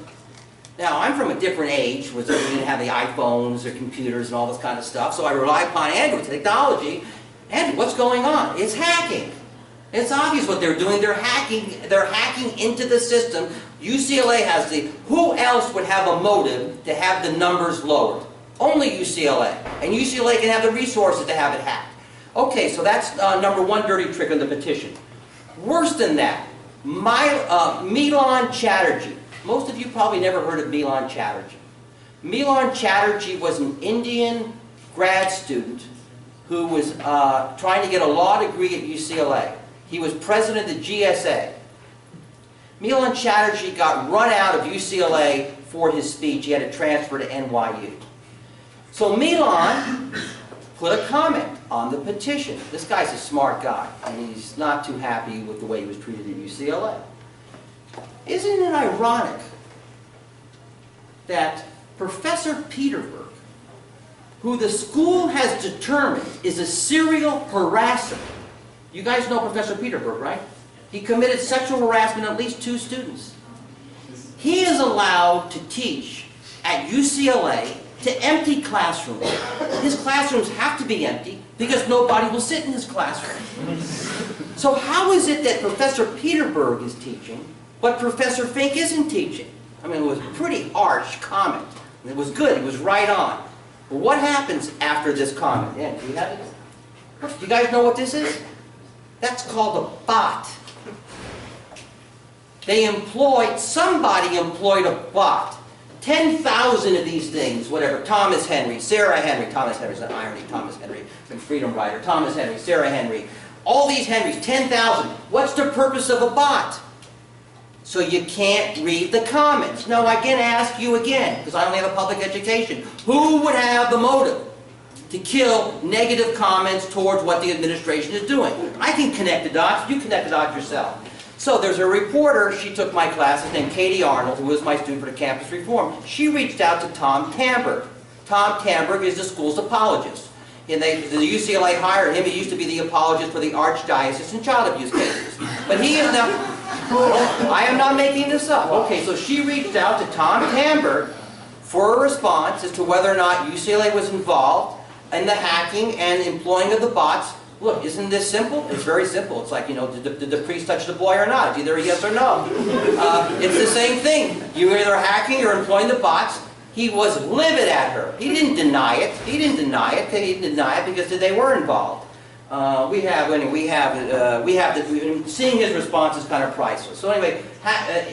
Now, I'm from a different age, where we didn't have the iPhones or computers and all this kind of stuff, so I rely upon Andrew technology. Andrew, what's going on? It's hacking. It's obvious what they're doing. They're hacking into the system. UCLA has the... Who else would have a motive to have the numbers lowered? Only UCLA. And UCLA can have the resources to have it hacked. Okay, so that's number one dirty trick on the petition. Worse than that, Mealon Chatterjee. Most of you probably never heard of Mealon Chatterjee. Mealon Chatterjee was an Indian grad student who was trying to get a law degree at UCLA. He was president of the GSA. Mealon Chatterjee got run out of UCLA for his speech. He had to transfer to NYU. So Mealon put a comment on the petition. This guy's a smart guy, and he's not too happy with the way he was treated at UCLA. Isn't it ironic that Professor Peterberg, who the school has determined is a serial harasser, you guys know Professor Peterberg, right? He committed sexual harassment of at least 2 students. He is allowed to teach at UCLA to empty classrooms. His classrooms have to be empty because nobody will sit in his classroom. So how is it that Professor Peterberg is teaching, but Professor Fink isn't teaching? I mean, it was a pretty harsh comment. It was good. It was right on. But what happens after this comment? Yeah, do you have it? Do you guys know what this is? That's called a bot. Somebody employed a bot. 10,000 of these things, whatever. Thomas Henry, Sarah Henry. Thomas Henry's an irony. Thomas Henry, the freedom writer. Thomas Henry, Sarah Henry. All these Henrys, 10,000. What's the purpose of a bot? So you can't read the comments. Now I can ask you again, because I only have a public education. Who would have the motive to kill negative comments towards what the administration is doing? I can connect the dots. You connect the dots yourself. So there's a reporter, she took my classes, named Katie Arnold, who was my student for the campus reform. She reached out to Tom Tamberg. Tom Tamberg is the school's apologist. And the UCLA hired him. He used to be the apologist for the archdiocese in child abuse cases. But he is now... I am not making this up. Okay, so she reached out to Tom Tamberg for a response as to whether or not UCLA was involved in the hacking and employing of the bots. Look, isn't this simple? It's very simple. It's like, you know, did the priest touch the boy or not? It's either a yes or no. It's the same thing. You're either hacking or employing the bots. He was livid at her. He didn't deny it. He didn't deny it. He didn't deny it because they were involved. Seeing his response is kind of priceless. So anyway,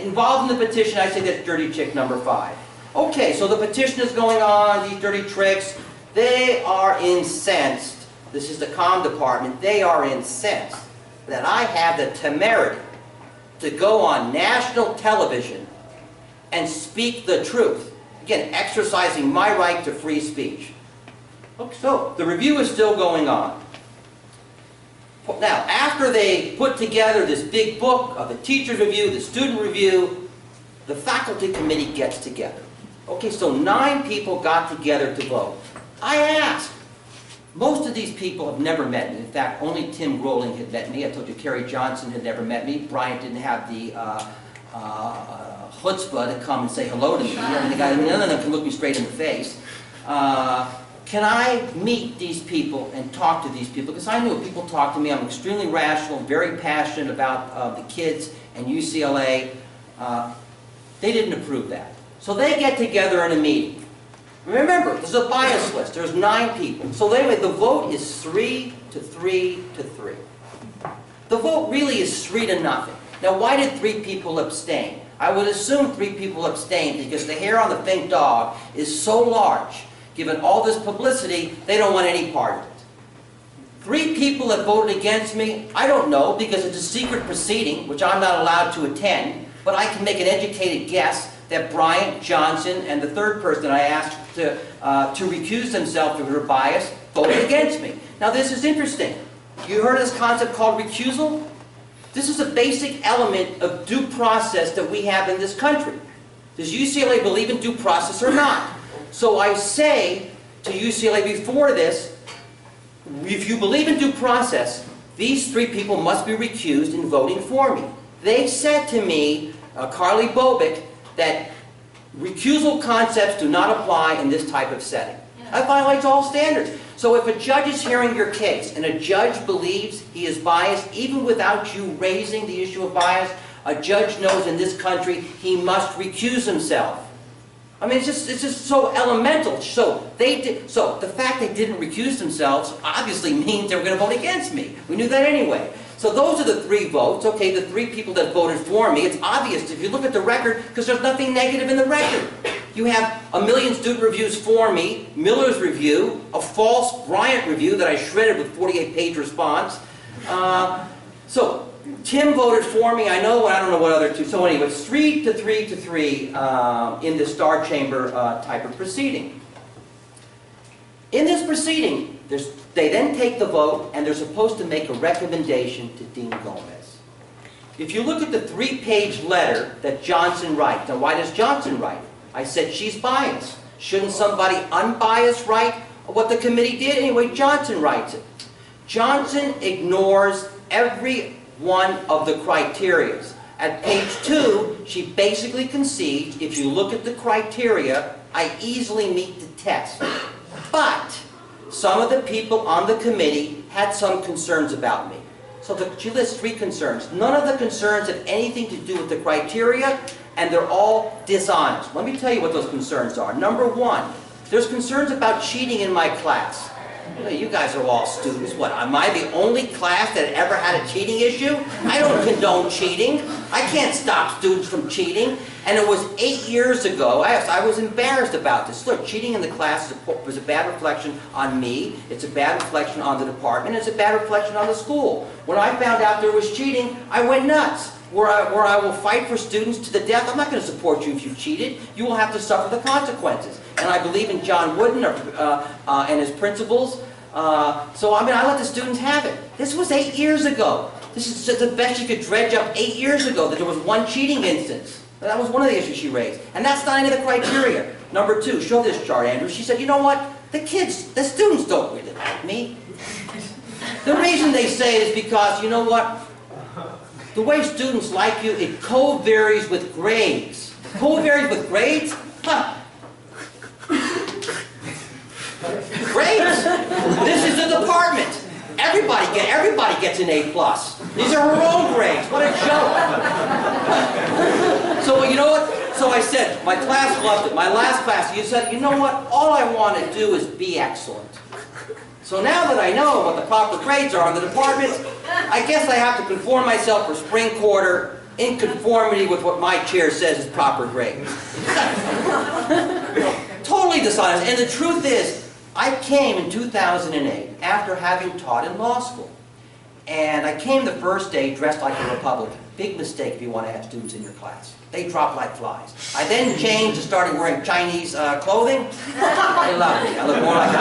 involved in the petition, I say that's dirty trick number 5. Okay, so the petition is going on, these dirty tricks. They are incensed. This is the comm department. They are incensed that I have the temerity to go on national television and speak the truth. Again, exercising my right to free speech. Okay, so the review is still going on. Now, after they put together this big book of the teacher's review, the student review, the faculty committee gets together. Okay, so 9 people got together to vote. I asked. Most of these people have never met me. In fact, only Tim Groeling had met me. I told you Kerry Johnson had never met me. Bryant didn't have the chutzpah to come and say hello to me. I mean, the guy, none of them can look me straight in the face. Can I meet these people and talk to these people? Because I knew if people talk to me, I'm extremely rational, very passionate about the kids and UCLA. They didn't approve that. So they get together in a meeting. Remember, there's a bias list. There's 9 people. So anyway, the vote is 3 to 3 to 3. The vote really is 3 to nothing. Now, why did 3 people abstain? I would assume 3 people abstained because the hair on the Fink dog is so large, given all this publicity, they don't want any part of it. 3 people that voted against me, I don't know, because it's a secret proceeding, which I'm not allowed to attend, but I can make an educated guess that Bryant, Johnson, and the third person I asked to recuse themselves of their bias voted against me. Now this is interesting. You heard of this concept called recusal? This is a basic element of due process that we have in this country. Does UCLA believe in due process or not? So I say to UCLA before this, if you believe in due process, these 3 people must be recused in voting for me. They said to me, Carly Bobick, that recusal concepts do not apply in this type of setting. That violates all standards. So if a judge is hearing your case and a judge believes he is biased, even without you raising the issue of bias, a judge knows in this country he must recuse himself. I mean, it's just so elemental. So the fact they didn't recuse themselves obviously means they were going to vote against me. We knew that anyway. So those are the 3 votes. Okay, the 3 people that voted for me. It's obvious if you look at the record, because there's nothing negative in the record. You have 1 million student reviews for me, Miller's review, a false Bryant review that I shredded with 48-page response. So Tim voted for me. I don't know what other 2. So anyway, it's 3 to 3 to 3 in the Star Chamber type of proceeding. In this proceeding, they then take the vote and they're supposed to make a recommendation to Dean Gomez. If you look at the 3-page letter that Johnson writes, now why does Johnson write? I said she's biased. Shouldn't somebody unbiased write what the committee did? Anyway, Johnson writes it. Johnson ignores every one of the criteria. At page 2, she basically concedes, if you look at the criteria, I easily meet the test. But some of the people on the committee had some concerns about me. So she lists 3 concerns. None of the concerns have anything to do with the criteria, and they're all dishonest. Let me tell you what those concerns are. Number 1, there's concerns about cheating in my class. You guys are all students. What, am I the only class that ever had a cheating issue? I don't condone cheating. I can't stop students from cheating. And it was 8 years ago, I was embarrassed about this. Look, cheating in the class was a bad reflection on me, it's a bad reflection on the department, it's a bad reflection on the school. When I found out there was cheating, I went nuts. Where I will fight for students to the death. I'm not going to support you if you cheated. You will have to suffer the consequences. And I believe in John Wooden and his principles. So I let the students have it. This was 8 years ago. This is the best you could dredge up 8 years ago, that there was 1 cheating instance. That was one of the issues she raised. And that's not any of the criteria. Number 2, show this chart, Andrew. She said, you know what? The students don't really like me. The reason they say it is because, you know what? The way students like you, it co-varies with grades. Co-varies with grades? Huh. Grades? This is the department. Everybody gets an A+. These are her own grades. What a joke. So you know what? So I said, my class loved it. My last class, you said, you know what? All I want to do is be excellent. So now that I know what the proper grades are in the department, I guess I have to conform myself for spring quarter in conformity with what my chair says is proper grades. Totally dishonest. And the truth is, I came in 2008 after having taught in law school. And I came the first day dressed like a Republican. Big mistake if you want to have students in your class. They drop like flies. I then changed and started wearing Chinese clothing. They love me. I look more like a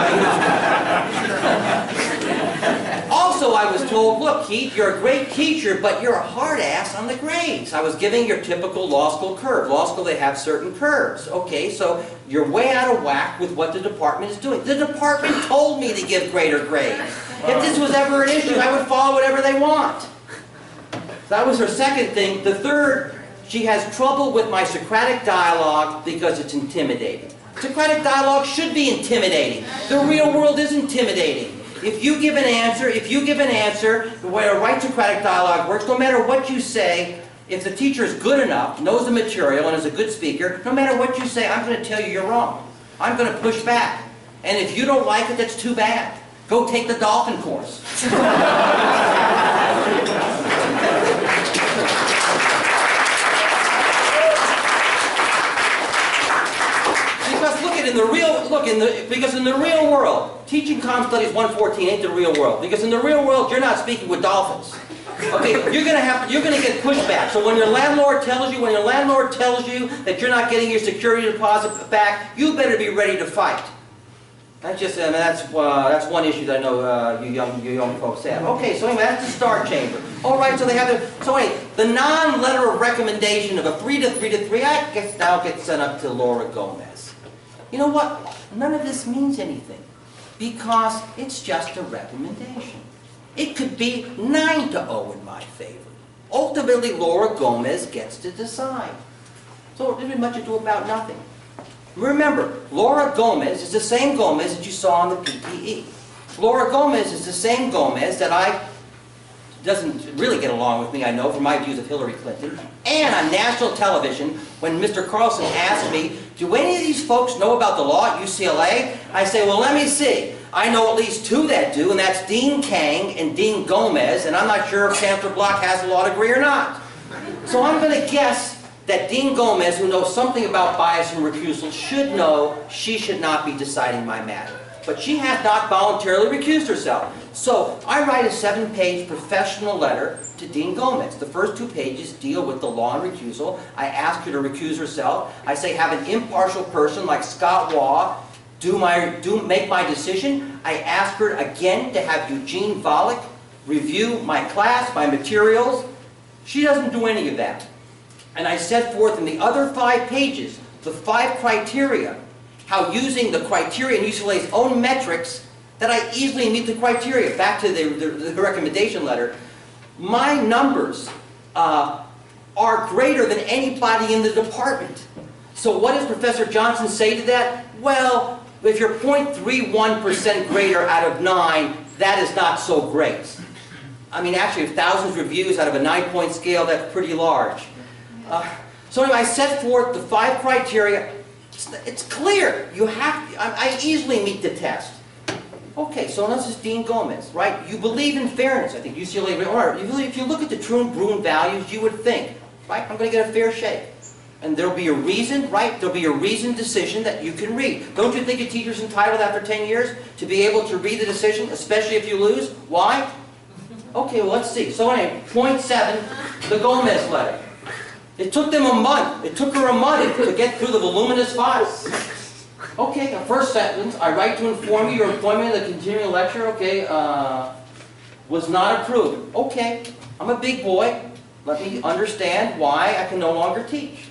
Also, I was told, look, Keith, you're a great teacher, but you're a hard ass on the grades. I was giving your typical law school curve. Law school, they have certain curves. Okay, so you're way out of whack with what the department is doing. The department told me to give greater grades. If this was ever an issue, I would follow whatever they want. That was her second thing. The third, she has trouble with my Socratic dialogue because it's intimidating. Socratic dialogue should be intimidating. The real world is intimidating. If you give an answer, the way a right Socratic dialogue works, no matter what you say, if the teacher is good enough, knows the material, and is a good speaker, no matter what you say, I'm going to tell you you're wrong. I'm going to push back. And if you don't like it, that's too bad. Go take the dolphin course. because in the real world, teaching comm studies 114 ain't the real world. Because in the real world, you're not speaking with dolphins. Okay, you're gonna get pushback. So when your landlord tells you that you're not getting your security deposit back, you better be ready to fight. That's just, that's one issue that I know you young folks have. Okay, so anyway, that's the star chamber. All right, so they have so anyway, the non-letter of recommendation of a 3 to 3 to 3, I guess now gets sent up to Laura Gomez. You know what? None of this means anything because it's just a recommendation. It could be 9 to 0 in my favor. Ultimately, Laura Gomez gets to decide. So it isn't much ado about nothing. Remember, Laura Gomez is the same Gomez that you saw on the PPE. Laura Gomez is the same Gomez that doesn't really get along with me, I know, for my views of Hillary Clinton. And on national television, when Mr. Carlson asked me, do any of these folks know about the law at UCLA? I say, well, let me see. I know at least 2 that do, and that's Dean Kang and Dean Gomez, and I'm not sure if Chancellor Block has a law degree or not. So I'm going to guess that Dean Gomez, who knows something about bias and recusal, should know she should not be deciding my matter. But she has not voluntarily recused herself. So I write a 7-page professional letter to Dean Gomez. The first 2 pages deal with the law and recusal. I ask her to recuse herself. I say have an impartial person like Scott Waugh make my decision. I ask her again to have Eugene Volokh review my class, my materials. She doesn't do any of that. And I set forth in the other 5 pages the 5 criteria, how using the criteria in UCLA's own metrics that I easily meet the criteria. Back to the recommendation letter, my numbers are greater than anybody in the department. So what does Professor Johnson say to that? Well, if you're 0.31% greater out of 9, that is not so great. I mean, actually, 1,000 reviews out of a 9-point scale, that's pretty large. So anyway, I set forth the 5 criteria. It's clear. I easily meet the test. Okay, so this is Dean Gomez, right? You believe in fairness. I think UCLA, or if you look at the true Bruin values, you would think, right, I'm going to get a fair shake. And there'll be a reason, right? There'll be a reasoned decision that you can read. Don't you think a teacher's entitled after 10 years to be able to read the decision, especially if you lose? Why? Okay, well, let's see. So anyway, point 7, the Gomez letter. It took them a month. It took her a month to get through the voluminous files. Okay, the first sentence, I write to inform you your appointment in the continuing lecture, okay, was not approved. Okay, I'm a big boy. Let me understand why I can no longer teach.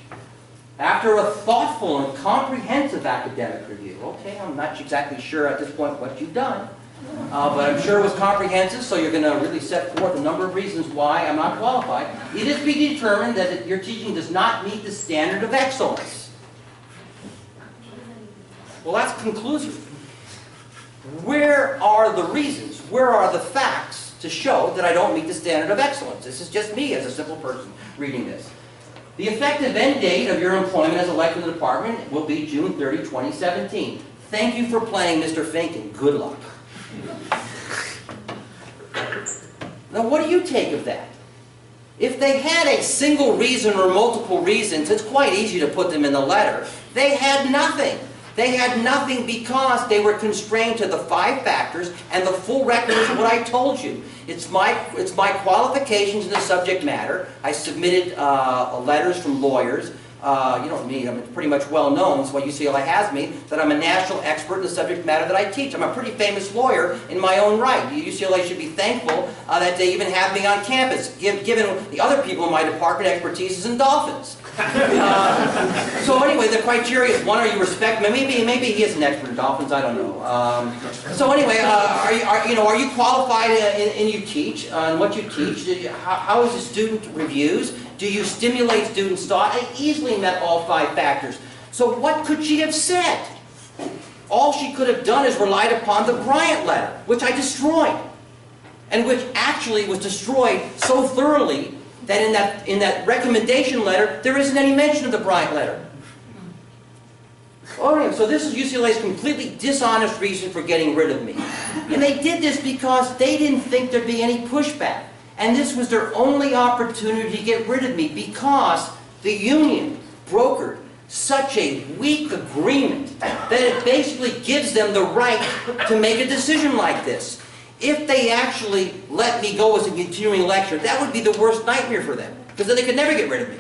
After a thoughtful and comprehensive academic review, okay, I'm not exactly sure at this point what you've done, but I'm sure it was comprehensive, so you're going to really set forth a number of reasons why I'm not qualified. It is be determined that your teaching does not meet the standard of excellence. Well, that's conclusive. Where are the reasons? Where are the facts to show that I don't meet the standard of excellence? This is just me as a simple person reading this. The effective end date of your employment as elected to the department will be June 30, 2017. Thank you for playing Mr. Fink, and good luck. Now, what do you take of that? If they had a single reason or multiple reasons, it's quite easy to put them in the letter. They had nothing. They had nothing because they were constrained to the 5 factors and the full record is what I told you. It's my qualifications in the subject matter. I submitted letters from lawyers. You know me, I'm pretty much well known, so what UCLA has me, that I'm a national expert in the subject matter that I teach. I'm a pretty famous lawyer in my own right. UCLA should be thankful that they even have me on campus, given the other people in my department expertise is in dolphins. So anyway, the criteria is, 1, are you respect? Maybe he is an expert in dolphins. I don't know. So anyway, are you qualified in you teach and what you teach? How is the student reviews? Do you stimulate students' thought? I easily met all 5 factors. So what could she have said? All she could have done is relied upon the Bryant letter, which I destroyed, and which actually was destroyed so thoroughly that in that recommendation letter, there isn't any mention of the Bryant letter. Okay, so this is UCLA's completely dishonest reason for getting rid of me. And they did this because they didn't think there'd be any pushback. And this was their only opportunity to get rid of me because the union brokered such a weak agreement that it basically gives them the right to make a decision like this. If they actually let me go as a continuing lecturer, that would be the worst nightmare for them, because then they could never get rid of me.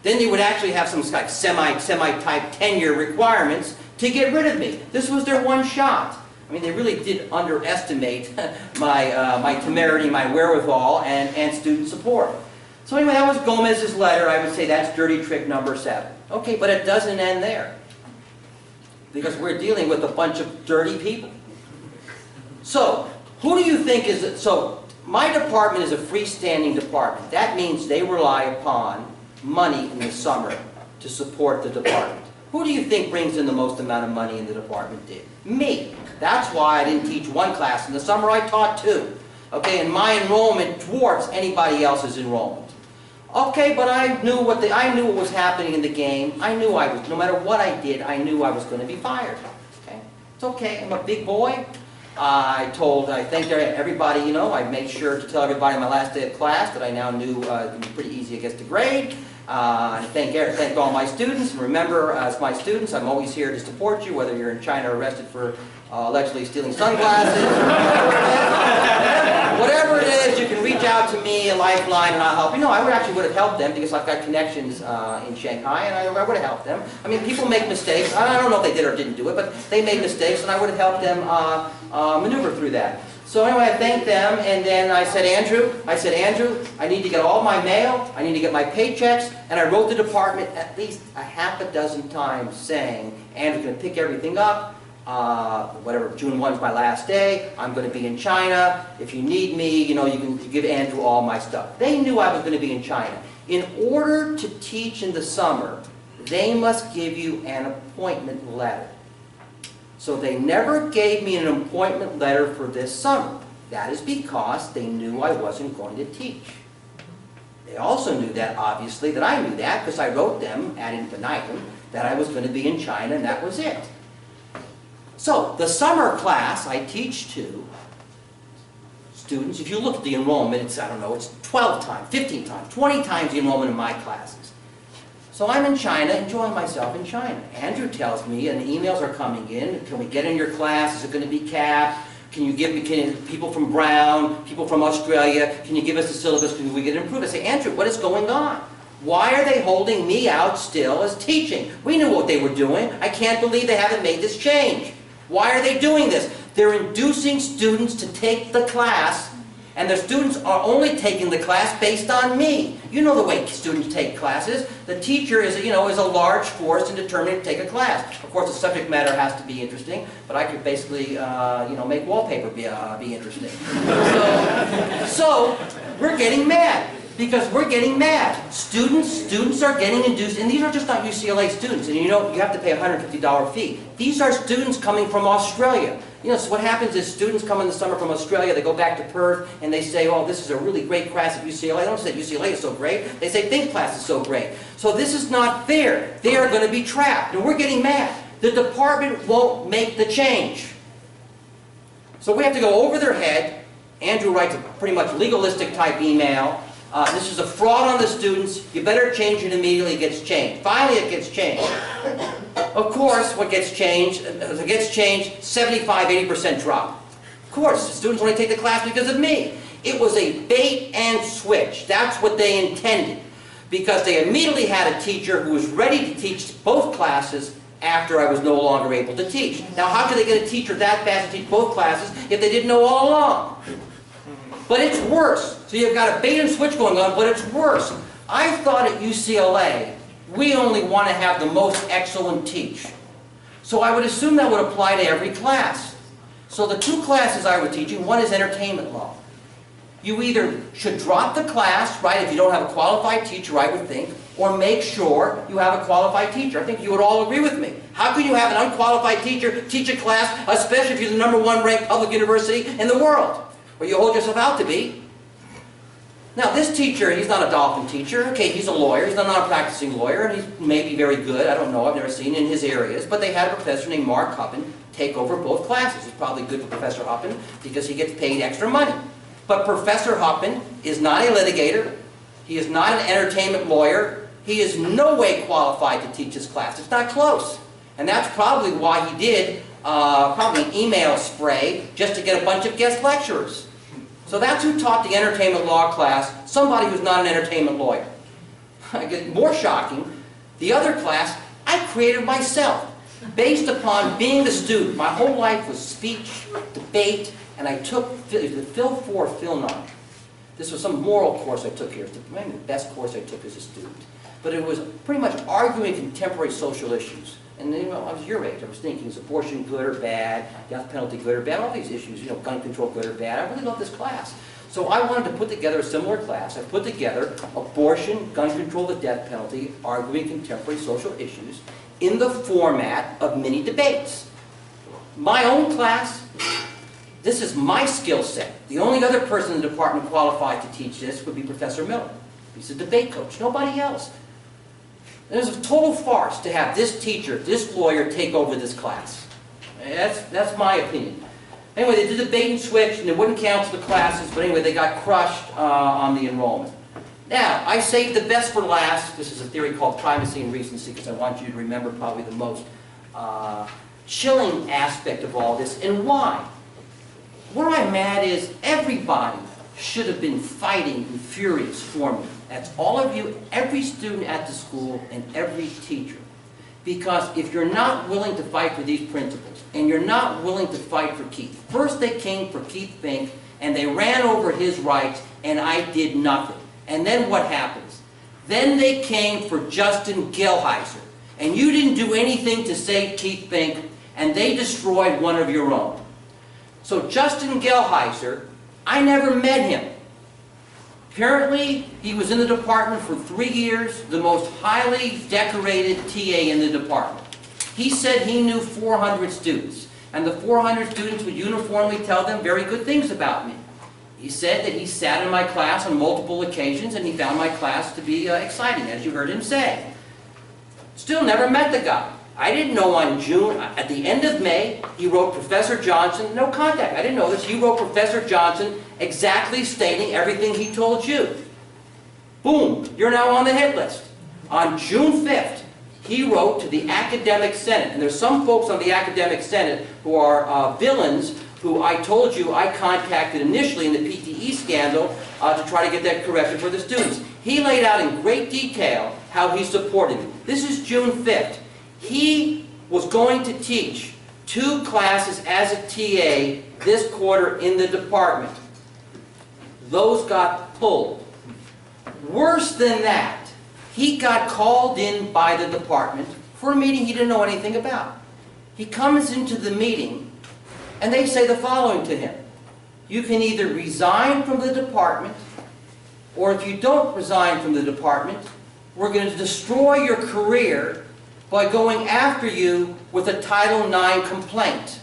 Then they would actually have some like semi-type tenure requirements to get rid of me. This was their one shot. I mean, they really did underestimate my temerity, my wherewithal, and student support. So anyway, that was Gomez's letter. I would say that's dirty trick number 7. Okay, but it doesn't end there, because we're dealing with a bunch of dirty people. So, who do you think is it? So, my department is a freestanding department. That means they rely upon money in the summer to support the department. Who do you think brings in the most amount of money in the department did? Me. That's why I didn't teach one class in the summer, I taught 2. Okay, and my enrollment dwarfs anybody else's enrollment. Okay, but I knew what was happening in the game. I knew I was, no matter what I did, I knew I was going to be fired. Okay, it's okay. I'm a big boy. I thanked everybody, you know, I made sure to tell everybody on my last day of class that I now knew it would be pretty easy, I guess, to grade. I thank all my students. And remember, as my students, I'm always here to support you, whether you're in China arrested for allegedly stealing sunglasses. Whatever it is, you can reach out to me, a lifeline, and I'll help. You know, I would have helped them because I've got connections in Shanghai, and I would have helped them. I mean, people make mistakes. I don't know if they did or didn't do it, but they made mistakes, and I would have helped them maneuver through that. So anyway, I thanked them, and then I said, Andrew, I need to get all my mail, I need to get my paychecks, and I wrote the department at least a half a dozen times saying, Andrew's going to pick everything up. Whatever, June 1's my last day, I'm going to be in China. If you need me, you know, you can give Andrew all my stuff. They knew I was going to be in China. In order to teach in the summer, they must give you an appointment letter. So they never gave me an appointment letter for this summer. That is because they knew I wasn't going to teach. They also knew that, obviously, that I knew that, because I wrote them ad infinitum that I was going to be in China, and that was it. So, the summer class I teach to students, if you look at the enrollment, it's, I don't know, it's 12 times, 15 times, 20 times the enrollment in my classes. So I'm in China, enjoying myself in China. Andrew tells me, and the emails are coming in, can we get in your class? Is it going to be capped? Can you give me people from Brown, people from Australia, can you give us the syllabus? Can we get it improved? I say, Andrew, what is going on? Why are they holding me out still as teaching? We knew what they were doing. I can't believe they haven't made this change. Why are they doing this? They're inducing students to take the class, and the students are only taking the class based on me. You know the way students take classes. The teacher is, you know, is a large force in determining to take a class. Of course, the subject matter has to be interesting, but I could basically, you know, make wallpaper be interesting. So we're getting mad. Because we're getting mad. Students are getting induced, and these are just not UCLA students, and you know, you have to pay a $150 fee. These are students coming from Australia. You know, so what happens is students come in the summer from Australia, they go back to Perth, and they say, oh, this is a really great class at UCLA. They don't say UCLA is so great. They say Fink class is so great. So this is not fair. They are going to be trapped, and we're getting mad. The department won't make the change. So we have to go over their head. Andrew writes a pretty much legalistic type email. This is a fraud on the students. You better change it immediately. It gets changed. Finally, it gets changed. Of course, what gets changed, 75–80% drop. Of course, the students only take the class because of me. It was a bait and switch. That's what they intended. Because they immediately had a teacher who was ready to teach both classes after I was no longer able to teach. Now, how could they get a teacher that fast to teach both classes if they didn't know all along? But it's worse. So you've got a bait and switch going on, but it's worse. I thought at UCLA, we only want to have the most excellent teach. So I would assume that would apply to every class. So the 2 classes I was teaching, one is entertainment law. You either should drop the class, right, if you don't have a qualified teacher, I would think, or make sure you have a qualified teacher. I think you would all agree with me. How can you have an unqualified teacher teach a class, especially if you're the #1 ranked public university in the world? Or you hold yourself out to be. Now this teacher, he's not a dolphin teacher. Okay, he's a lawyer. He's not a practicing lawyer, and he's maybe very good. I don't know. I've never seen in his areas. But they had a professor named Mark Huppin take over both classes. It's probably good for Professor Huppin because he gets paid extra money. But Professor Huppin is not a litigator. He is not an entertainment lawyer. He is no way qualified to teach this class. It's not close. And that's probably why he did probably an email spray just to get a bunch of guest lecturers. So that's who taught the entertainment law class, somebody who's not an entertainment lawyer. I get more shocking, the other class I created myself, based upon being a student. My whole life was speech, debate, and I took the Phil 4, Phil 9. This was some moral course I took here. It's maybe the best course I took as a student. But it was pretty much arguing contemporary social issues. And you know, I was your age. I was thinking, is abortion good or bad? Death penalty good or bad? All these issues, you know, gun control good or bad. I really loved this class. So I wanted to put together a similar class. I put together abortion, gun control, the death penalty, arguing contemporary social issues in the format of mini debates. My own class, this is my skill set. The only other person in the department qualified to teach this would be Professor Mealon. He's a debate coach, nobody else. It was a total farce to have this teacher, this lawyer, take over this class. That's my opinion. Anyway, they did the bait and switch, and they wouldn't cancel the classes, but anyway, they got crushed on the enrollment. Now, I saved the best for last. This is a theory called primacy and recency, because I want you to remember probably the most chilling aspect of all this, and why. Where I'm at is everybody should have been fighting and furious for me. That's all of you, every student at the school, and every teacher. Because if you're not willing to fight for these principles, and you're not willing to fight for Keith, first they came for Keith Fink, and they ran over his rights, and I did nothing. And then what happens? Then they came for Justin Gelheiser, and you didn't do anything to save Keith Fink, and they destroyed one of your own. So Justin Gelheiser, I never met him. Apparently, he was in the department for 3 years, the most highly decorated TA in the department. He said he knew 400 students, and the 400 students would uniformly tell them very good things about me. He said that he sat in my class on multiple occasions, and he found my class to be exciting, as you heard him say. Still never met the guy. I didn't know on June, at the end of May, he wrote Professor Johnson, no contact, I didn't know this, he wrote Professor Johnson exactly stating everything he told you. Boom, you're now on the hit list. On June 5th, he wrote to the Academic Senate, and there's some folks on the Academic Senate who are villains who I told you I contacted initially in the PTE scandal to try to get that correction for the students. He laid out in great detail how he supported me. This is June 5th. He was going to teach 2 classes as a TA this quarter in the department. Those got pulled. Worse than that, he got called in by the department for a meeting he didn't know anything about. He comes into the meeting, and they say the following to him: you can either resign from the department, or if you don't resign from the department, we're going to destroy your career by going after you with a Title IX complaint.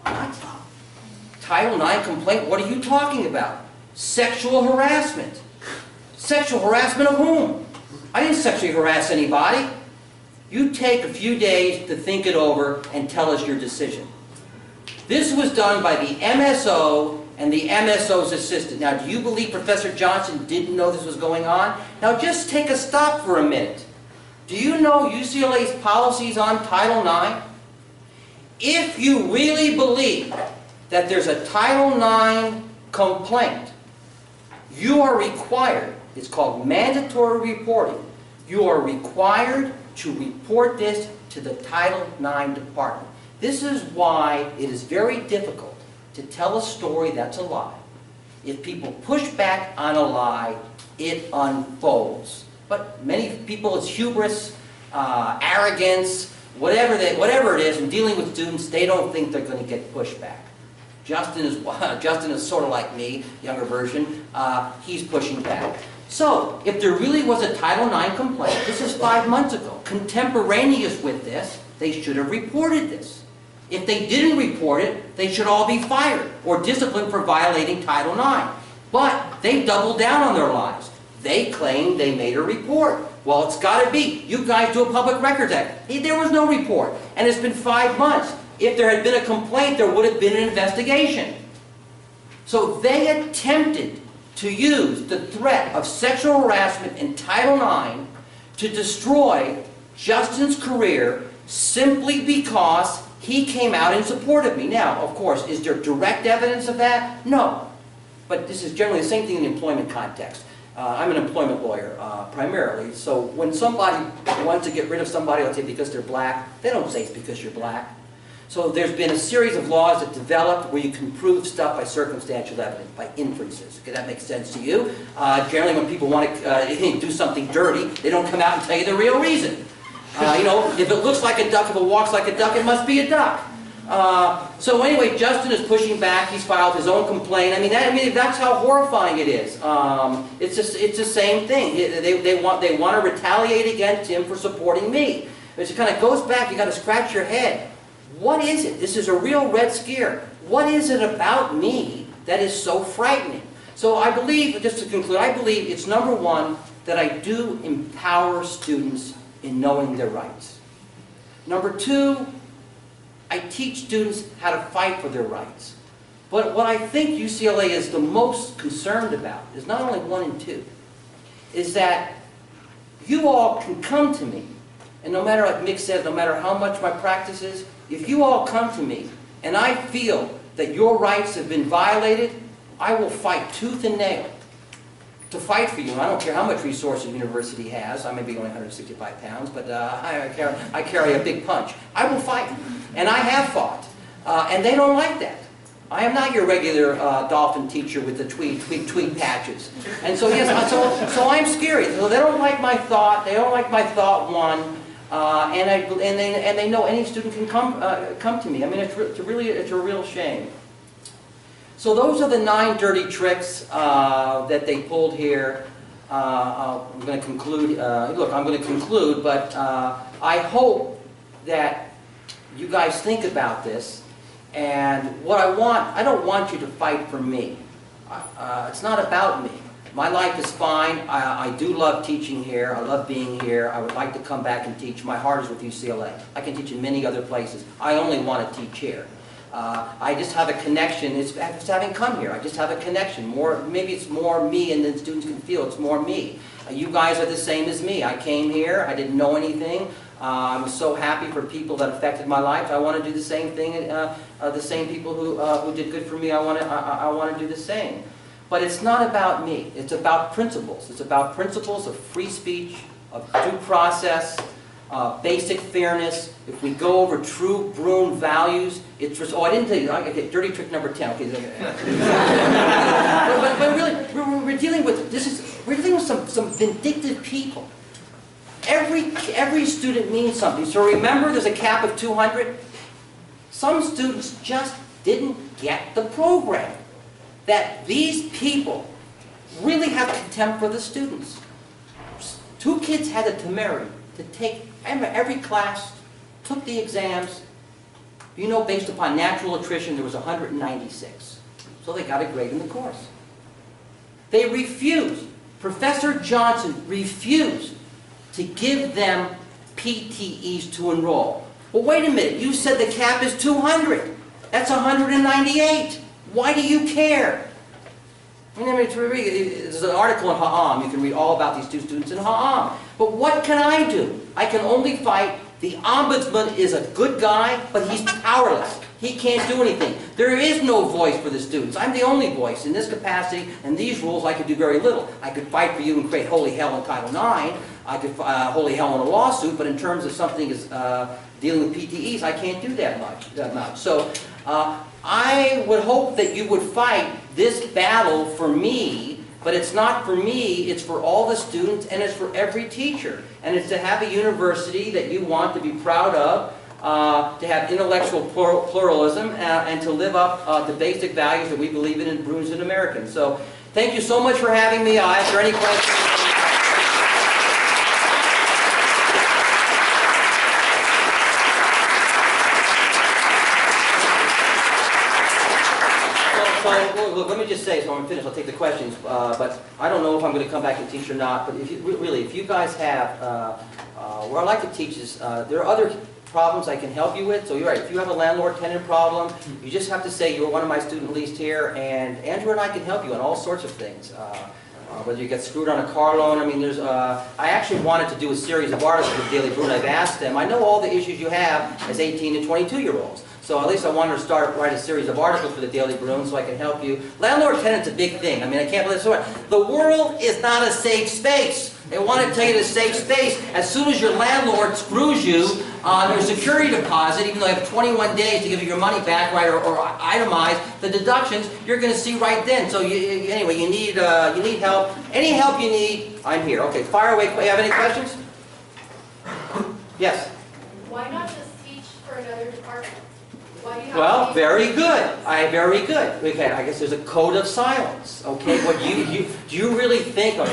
What? Title IX complaint? What are you talking about? Sexual harassment. Sexual harassment of whom? I didn't sexually harass anybody. You take a few days to think it over and tell us your decision. This was done by the MSO and the MSO's assistant. Now, do you believe Professor Johnson didn't know this was going on? Now, just take a stop for a minute. Do you know UCLA's policies on Title IX? If you really believe that there's a Title IX complaint, you are required, it's called mandatory reporting, you are required to report this to the Title IX department. This is why it is very difficult to tell a story that's a lie. If people push back on a lie, it unfolds. But many people, it's hubris, arrogance, whatever it is, in dealing with students, they don't think they're going to get pushback. Justin is sort of like me, younger version. He's pushing back. So, if there really was a Title IX complaint, this is 5 months ago, contemporaneous with this, they should have reported this. If they didn't report it, they should all be fired or disciplined for violating Title IX. But they doubled down on their lies. They claimed they made a report. Well, it's got to be. You guys do a Public Records Act. There was no report. And it's been 5 months. If there had been a complaint, there would have been an investigation. So they attempted to use the threat of sexual harassment in Title IX to destroy Justin's career simply because he came out in support of me. Now, of course, is there direct evidence of that? No. But this is generally the same thing in the employment context. I'm an employment lawyer, primarily, so when somebody wants to get rid of somebody, let's say because they're black, they don't say it's because you're black. So there's been a series of laws that developed where you can prove stuff by circumstantial evidence, by inferences. Okay, that makes sense to you. Generally, when people want to do something dirty, they don't come out and tell you the real reason. You know, if it looks like a duck, if it walks like a duck, it must be a duck. So anyway, Justin is pushing back. He's filed his own complaint. I mean, that's how horrifying it is. It's the same thing. They want to retaliate against him for supporting me. It kind of goes back. You got to scratch your head. What is it? This is a real red scare. What is it about me that is so frightening? So I believe, just to conclude, I believe it's number one that I do empower students in knowing their rights. Number two, I teach students how to fight for their rights. But what I think UCLA is the most concerned about is not only 1 and 2, is that you all can come to me, and no matter, like Mick said, no matter how much my practice is, if you all come to me and I feel that your rights have been violated, I will fight tooth and nail to fight for you. And I don't care how much resources the university has. I may be only 165 pounds, but I carry a big punch. I will fight. And I have fought. And they don't like that. I am not your regular dolphin teacher with the tweed patches. And so, yes, so I'm scary. So they don't like my thought. They don't like my thought one. And they know any student can come to me. I mean, it's a real shame. So those are the 9 dirty tricks that they pulled here. I'm going to conclude. Look, I'm going to conclude, but I hope that you guys think about this. And what I don't want you to fight for me. It's not about me. My life is fine. I do love teaching here. I love being here. I would like to come back and teach. My heart is with UCLA. I can teach in many other places. I only want to teach here. I just have a connection. It's just having come here. I just have a connection. Maybe it's more me, and then students can feel it's more me. You guys are the same as me. I came here. I didn't know anything. I was so happy for people that affected my life. I want to do the same thing. The same people who did good for me, I want to do the same. But it's not about me. It's about principles. It's about principles of free speech, of due process, basic fairness. If we go over true Bruin values, it's just, oh, I didn't tell you. Okay, dirty trick number 10. Okay, but really, we're dealing with we're dealing with some vindictive people. Every student means something. So remember, there's a cap of 200. Some students just didn't get the program. That these people really have contempt for the students. 2 kids had the temerity to take every class, took the exams. You know, based upon natural attrition, there was 196. So they got a grade in the course. They refused. Professor Johnson refused to give them PTEs to enroll. Well, wait a minute. You said the cap is 200. That's 198. Why do you care? There's an article in Ha'am. You can read all about these 2 students in Ha'am. But what can I do? I can only fight. The ombudsman is a good guy, but he's powerless. He can't do anything. There is no voice for the students. I'm the only voice. In this capacity and these rules, I could do very little. I could fight for you and create holy hell in Title IX. I could holy hell in a lawsuit, but in terms of something as dealing with PTEs, I can't do that much. So I would hope that you would fight this battle for me, but it's not for me, it's for all the students, and it's for every teacher. And it's to have a university that you want to be proud of, to have intellectual pluralism, and to live up to basic values that we believe in Bruins and Americans. So thank you so much for having me. If there are any questions. Look, let me just say, so I'm finished, I'll take the questions, but I don't know if I'm going to come back and teach or not, but if you guys have, where I like to teach is, there are other problems I can help you with, so you're right, if you have a landlord-tenant problem, you just have to say you're one of my student least here, and Andrew and I can help you on all sorts of things. whether you get screwed on a car loan. I mean, there's, I actually wanted to do a series of articles with Daily Bruin. I've asked them. I know all the issues you have as 18 to 22-year-olds. So at least I wanted to write a series of articles for the Daily Bruin so I can help you. Landlord-tenant's a big thing. I mean, I can't believe this. The world is not a safe space. They want to tell you it's a safe space. As soon as your landlord screws you on your security deposit, even though you have 21 days to give you your money back, right, or itemize the deductions, you're going to see right then. So anyway, you need help. Any help you need, I'm here. Okay, fire away. You have any questions? Yes. Why not just teach for another department? Why do you have Well, to very good. Very good. Okay, I guess there's a code of silence. Okay, what do you really think of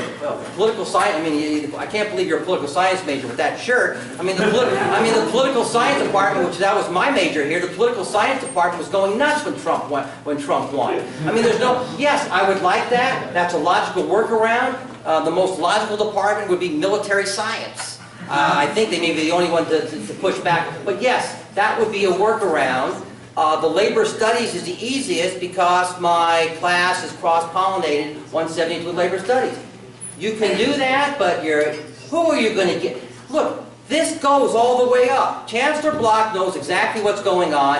political science? I mean, I can't believe you're a political science major with that shirt. I mean, the political science department, which that was my major here, the political science department was going nuts when Trump won. I mean, there's no. Yes, I would like that. That's a logical workaround. The most logical department would be military science. I think they may be the only one to push back. But yes, that would be a workaround. The labor studies is the easiest because my class is cross-pollinated 172 with labor studies. You can do that, but who are you going to get? Look, this goes all the way up. Chancellor Block knows exactly what's going on.